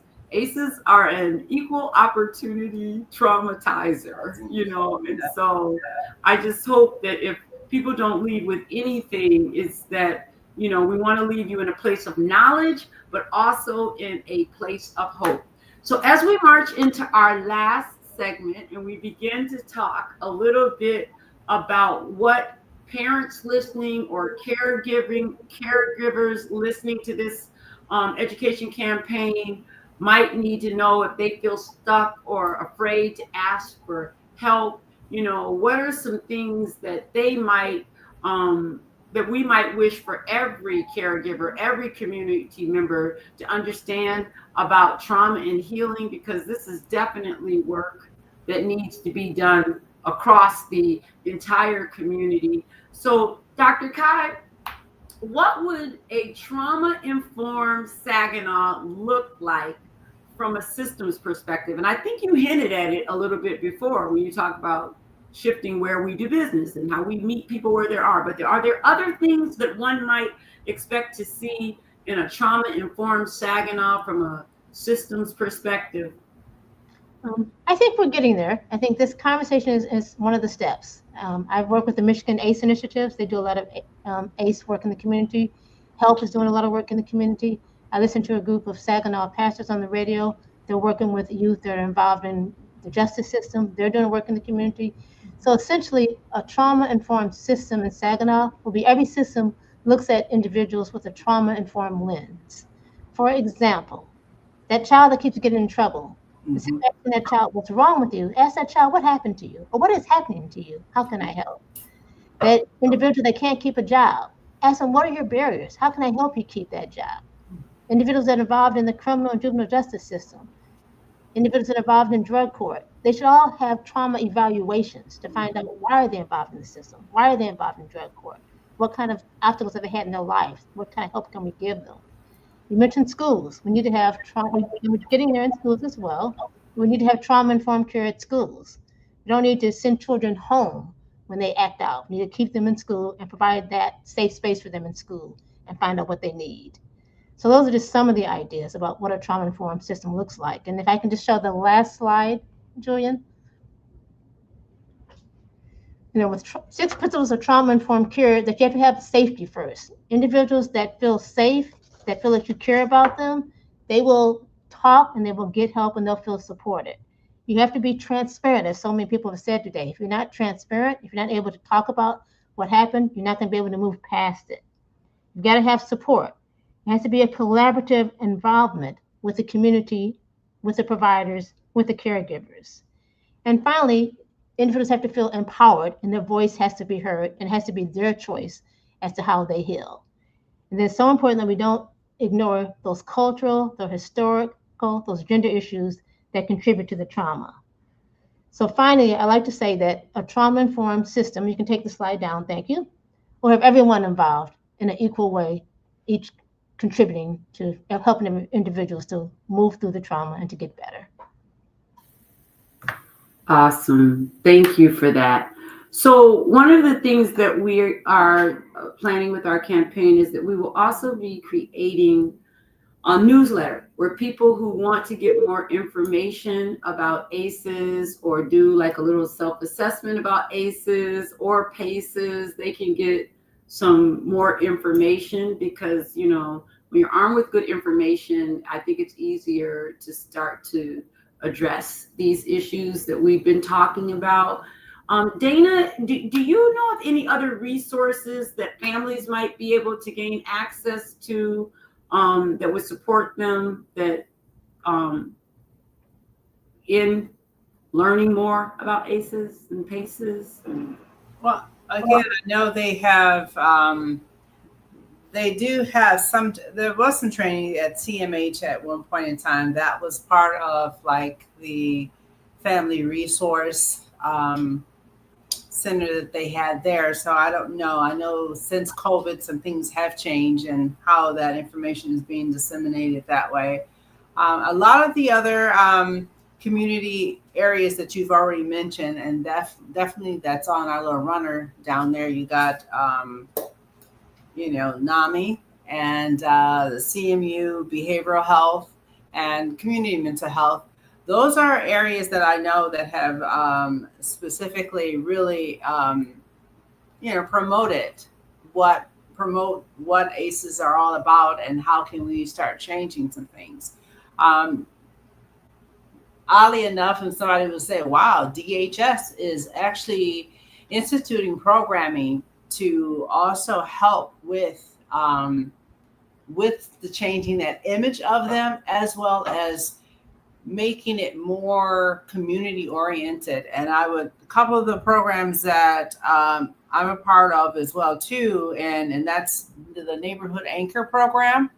are an equal opportunity traumatizer, and so I just hope that if people don't leave with anything, is that, we want to leave you in a place of knowledge, but also in a place of hope. So as we march into our last segment and we begin to talk a little bit about what parents listening or caregivers listening to this education campaign might need to know if they feel stuck or afraid to ask for help, what are some things that they might, that we might wish for every caregiver, every community member to understand about trauma and healing, because this is definitely work that needs to be done across the entire community. So Dr. Kai, what would a trauma-informed Saginaw look like from a systems perspective. And I think you hinted at it a little bit before when you talk about shifting where we do business and how we meet people where they are. But are there other things that one might expect to see in a trauma-informed Saginaw from a systems perspective? I think we're getting there. I think this conversation is one of the steps. I've worked with the Michigan ACE initiatives. They do a lot of ACE work in the community. HELP is doing a lot of work in the community. I listen to a group of Saginaw pastors on the radio. They're working with youth that are involved in the justice system. They're doing work in the community. So essentially, a trauma-informed system in Saginaw will be every system looks at individuals with a trauma-informed lens. For example, that child that keeps getting in trouble, asking that child, what's wrong with you? Ask that child, what happened to you? Or what is happening to you? How can I help? That individual that can't keep a job, ask them, what are your barriers? How can I help you keep that job? Individuals that are involved in the criminal and juvenile justice system, individuals that are involved in drug court, they should all have trauma evaluations to find out why are they involved in the system? Why are they involved in drug court? What kind of obstacles have they had in their life? What kind of help can we give them? You mentioned schools. We need to have trauma, we're getting there in schools as well. We need to have trauma-informed care at schools. We don't need to send children home when they act out. We need to keep them in school and provide that safe space for them in school and find out what they need. So those are just some of the ideas about what a trauma-informed system looks like. And if I can just show the last slide, Julian. With 6 principles of trauma-informed care, that you have to have safety first. Individuals that feel safe, that feel that you care about them, they will talk and they will get help and they'll feel supported. You have to be transparent, as so many people have said today. If you're not transparent, if you're not able to talk about what happened, you're not going to be able to move past it. You've got to have support. It has to be a collaborative involvement with the community, with the providers, with the caregivers. And finally, individuals have to feel empowered and their voice has to be heard and it has to be their choice as to how they heal. And then it's so important that we don't ignore those cultural, those historical, those gender issues that contribute to the trauma. So finally, I like to say that a trauma-informed system, you can take the slide down, thank you, will have everyone involved in an equal way, each contributing to helping individuals to move through the trauma and to get better. Awesome. Thank you for that. So one of the things that we are planning with our campaign is that we will also be creating a newsletter where people who want to get more information about ACEs or do like a little self-assessment about ACEs or PACEs, they can get some more information because, you know, when you're armed with good information, I think it's easier to start to address these issues that we've been talking about. Dana, do you know of any other resources that families might be able to gain access to that would support them that in learning more about ACEs and PACEs? Well, again, I know they have, they do have some, there was some training at CMH at one point in time that was part of like the family resource center that they had there. So I don't know. I know since COVID, some things have changed and how that information is being disseminated that way. A lot of the other community areas that you've already mentioned, and definitely that's on our little runner down there. You got, you know, NAMI and the CMU behavioral health and community mental health. Those are areas that I know that have specifically really, you know, promote what ACEs are all about and how can we start changing some things. Oddly enough, and somebody will say, wow, DHS is actually instituting programming to also help with the changing that image of them, as well as making it more community oriented. And a couple of the programs that I'm a part of as well too, and that's the Neighborhood Anchor program.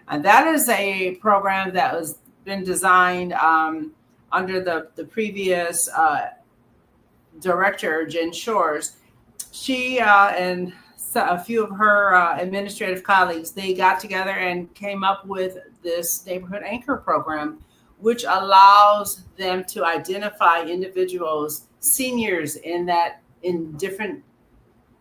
And that is a program that was been designed under the previous director, Jen Shores. She and a few of her administrative colleagues, they got together and came up with this Neighborhood Anchor program, which allows them to identify individuals, seniors in different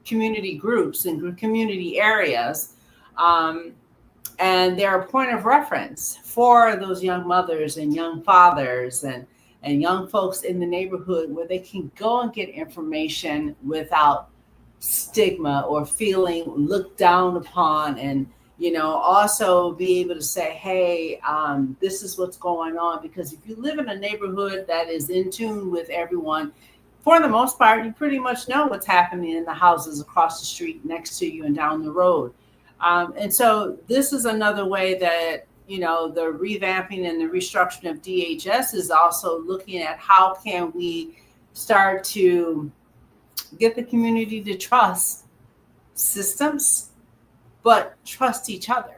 community groups and community areas. And they're a point of reference for those young mothers and young fathers and young folks in the neighborhood, where they can go and get information without stigma or feeling looked down upon, and also be able to say, hey, this is what's going on. Because if you live in a neighborhood that is in tune with everyone, for the most part, you pretty much know what's happening in the houses across the street, next to you, and down the road. And so this is another way that, the revamping and the restructuring of DHS is also looking at how can we start to get the community to trust systems, but trust each other.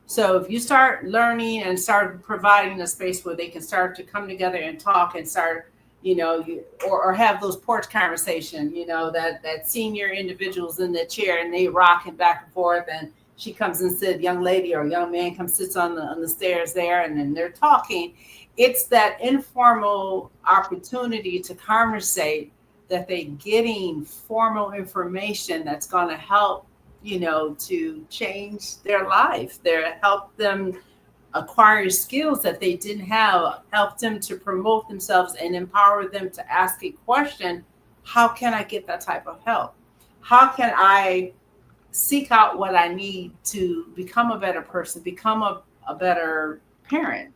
So if you start learning and start providing a space where they can start to come together and talk and start, or have those porch conversations, that senior individuals in the chair and they rocking back and forth, and she comes and sits, young lady or young man comes sits on the stairs there, and then they're talking. It's that informal opportunity to conversate, that they're getting formal information that's going to help, to change their life. Help them acquire skills that they didn't have, help them to promote themselves and empower them to ask a question. How can I get that type of help? How can I seek out what I need to become a better person, become a better parent,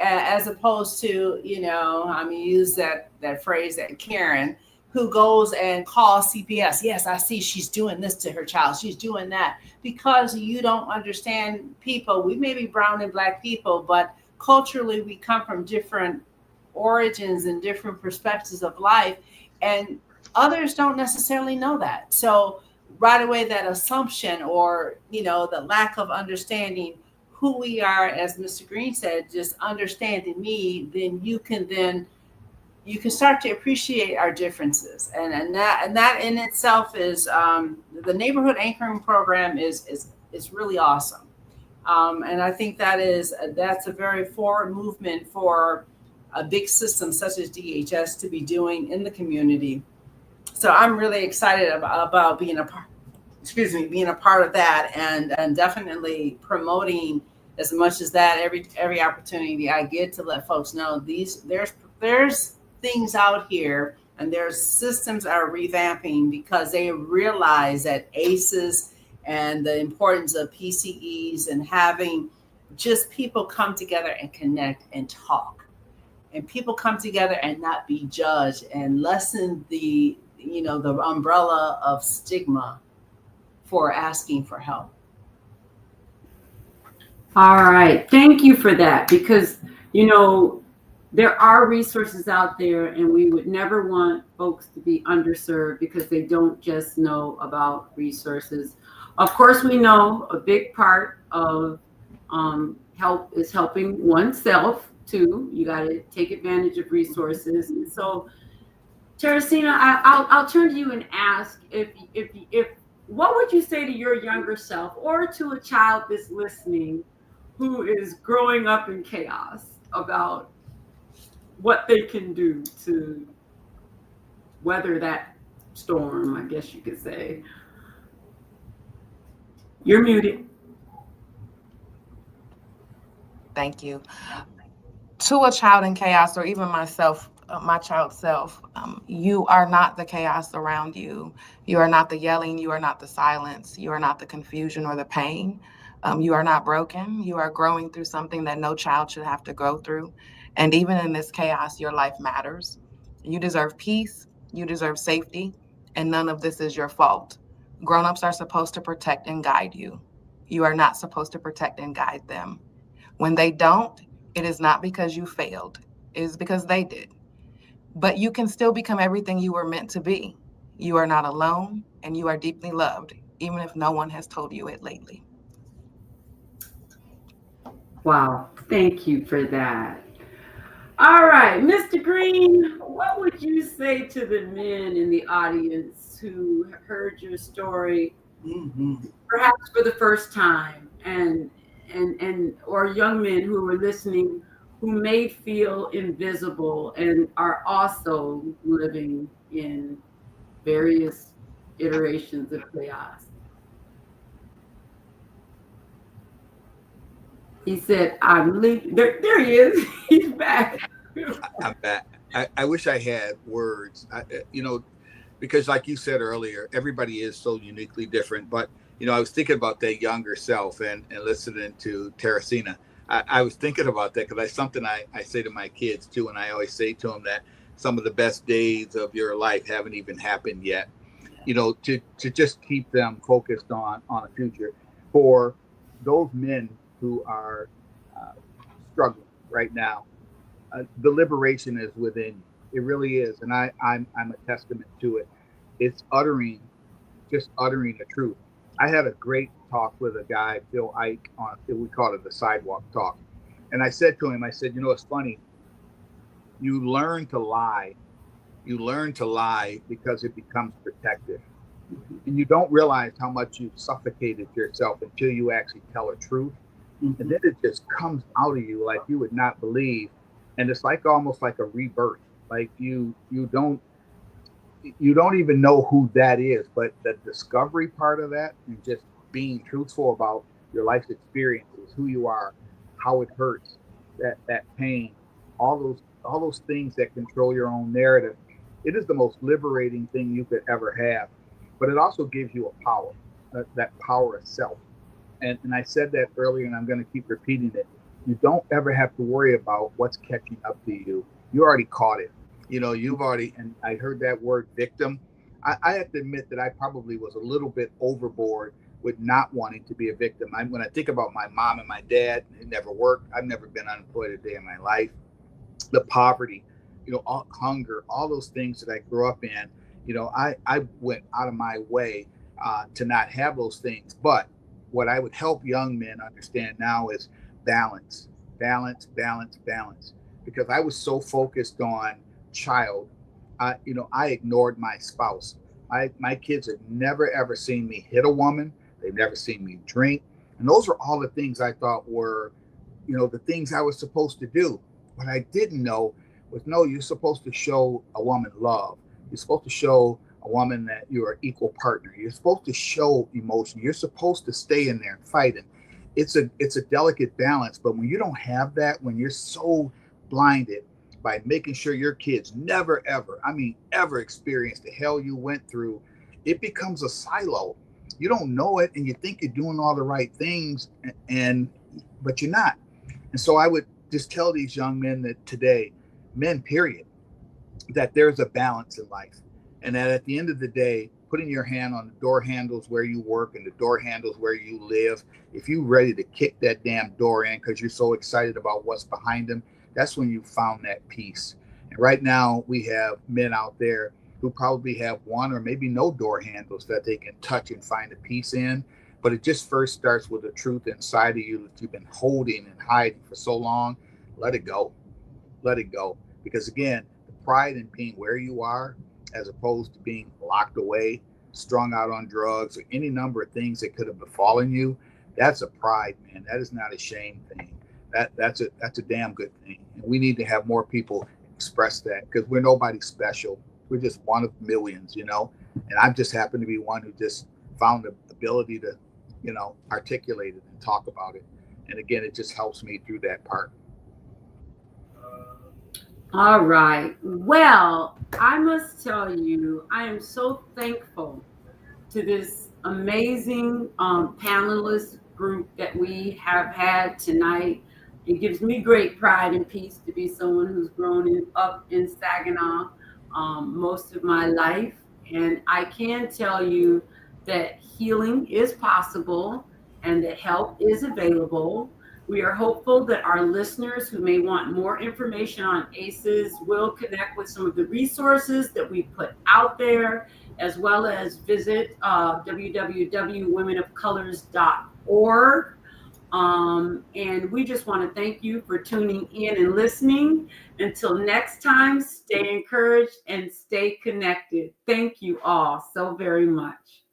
as opposed to, use that phrase, that Karen, who goes and calls CPS. Yes, I see she's doing this to her child. She's doing that. Because you don't understand people. We may be brown and black people, but culturally we come from different origins and different perspectives of life. And others don't necessarily know that. So right away, that assumption or, the lack of understanding who we are, as Mr. Green said, just understanding me, then you can start to appreciate our differences. And that in itself is, the neighborhood anchoring program is really awesome. And I think that's a very forward movement for a big system such as DHS to be doing in the community. So I'm really excited about being a part of that, and definitely promoting as much as that every opportunity I get to let folks know there's things out here, and their systems are revamping because they realize that ACEs and the importance of PCEs and having just people come together and connect and talk, and people come together and not be judged, and lessen the umbrella of stigma for asking for help. All right. Thank you for that, because, there are resources out there, and we would never want folks to be underserved because they don't just know about resources. Of course, we know a big part of help is helping oneself too. You got to take advantage of resources. And so, Teresina, I'll turn to you and ask if what would you say to your younger self, or to a child that's listening who is growing up in chaos, about what they can do to weather that storm, I guess you could say? You're muted. Thank you. To a child in chaos, or even myself, my child self, you are not the chaos around you. You are not the yelling. You are not the silence. You are not the confusion or the pain. You are not broken. You are growing through something that no child should have to go through. And even in this chaos, your life matters. You deserve peace. You deserve safety. And none of this is your fault. Grown-ups are supposed to protect and guide you. You are not supposed to protect and guide them. When they don't, it is not because you failed. It is because they did. But you can still become everything you were meant to be. You are not alone, and you are deeply loved, even if no one has told you it lately. Wow. Thank you for that. All right, Mr. Green, what would you say to the men in the audience who heard your story, perhaps for the first time, and or young men who were listening who may feel invisible and are also living in various iterations of chaos. He said, I'm leaving. There he is. He's back. I'm back. I wish I had words, because like you said earlier, everybody is so uniquely different. But, I was thinking about that younger self and listening to Teresina. I was thinking about that because that's something I say to my kids too. And I always say to them that some of the best days of your life haven't even happened yet, to just keep them focused on a future for those men who are struggling right now. The liberation is within you. It really is, and I'm a testament to it. It's just uttering the truth. I had a great talk with a guy, Phil Ike, we call it the sidewalk talk, and I said to him, it's funny. You learn to lie. You learn to lie because it becomes protective, and you don't realize how much you've suffocated yourself until you actually tell a truth, and then it just comes out of you like you would not believe. And it's like almost like a rebirth. Like you don't even know who that is, but the discovery part of that and just being truthful about your life's experiences, who you are, how it hurts, that pain, all those things that control your own narrative. It is the most liberating thing you could ever have, but it also gives you a power, that power of self. And I said that earlier, and I'm going to keep repeating it. You don't ever have to worry about what's catching up to you. You already caught it. You've already, and I heard that word victim. I have to admit that I probably was a little bit overboard with not wanting to be a victim. When I think about my mom and my dad, it never worked. I've never been unemployed a day in my life. The poverty, hunger, all those things that I grew up in, I went out of my way to not have those things. But what I would help young men understand now is balance, balance, balance, balance. Because I was so focused on child, I ignored my spouse. My kids had never ever seen me hit a woman. They've never seen me drink, and those are all the things I thought were, the things I was supposed to do. What I didn't know was, no, you're supposed to show a woman love. You're supposed to show a woman that you're an equal partner. You're supposed to show emotion. You're supposed to stay in there and fight. And it's a delicate balance. But when you don't have that, when you're so blinded by making sure your kids never, ever experience the hell you went through, it becomes a silo. You don't know it, and you think you're doing all the right things, but you're not. And so I would just tell these young men that today, men, period, that there's a balance in life. And that at the end of the day, putting your hand on the door handles where you work and the door handles where you live, if you're ready to kick that damn door in because you're so excited about what's behind them, that's when you found that peace. And right now we have men out there who probably have one or maybe no door handles that they can touch and find a peace in. But it just first starts with the truth inside of you that you've been holding and hiding for so long. Let it go. Let it go. Because again, the pride in being where you are, as opposed to being locked away, strung out on drugs, or any number of things that could have befallen you, that's a pride, man. That is not a shame thing. That's a damn good thing. And we need to have more people express that, because we're nobody special. We're just one of millions, And I just happen to be one who just found the ability to, articulate it and talk about it. And again, it just helps me through that part. All right. Well, I must tell you, I am so thankful to this amazing panelist group that we have had tonight. It gives me great pride and peace to be someone who's grown up in Saginaw most of my life. And I can tell you that healing is possible and that help is available. We are hopeful that our listeners who may want more information on ACEs will connect with some of the resources that we put out there, as well as visit www.womenofcolors.org. And we just want to thank you for tuning in and listening. Until next time, stay encouraged and stay connected. Thank you all so very much.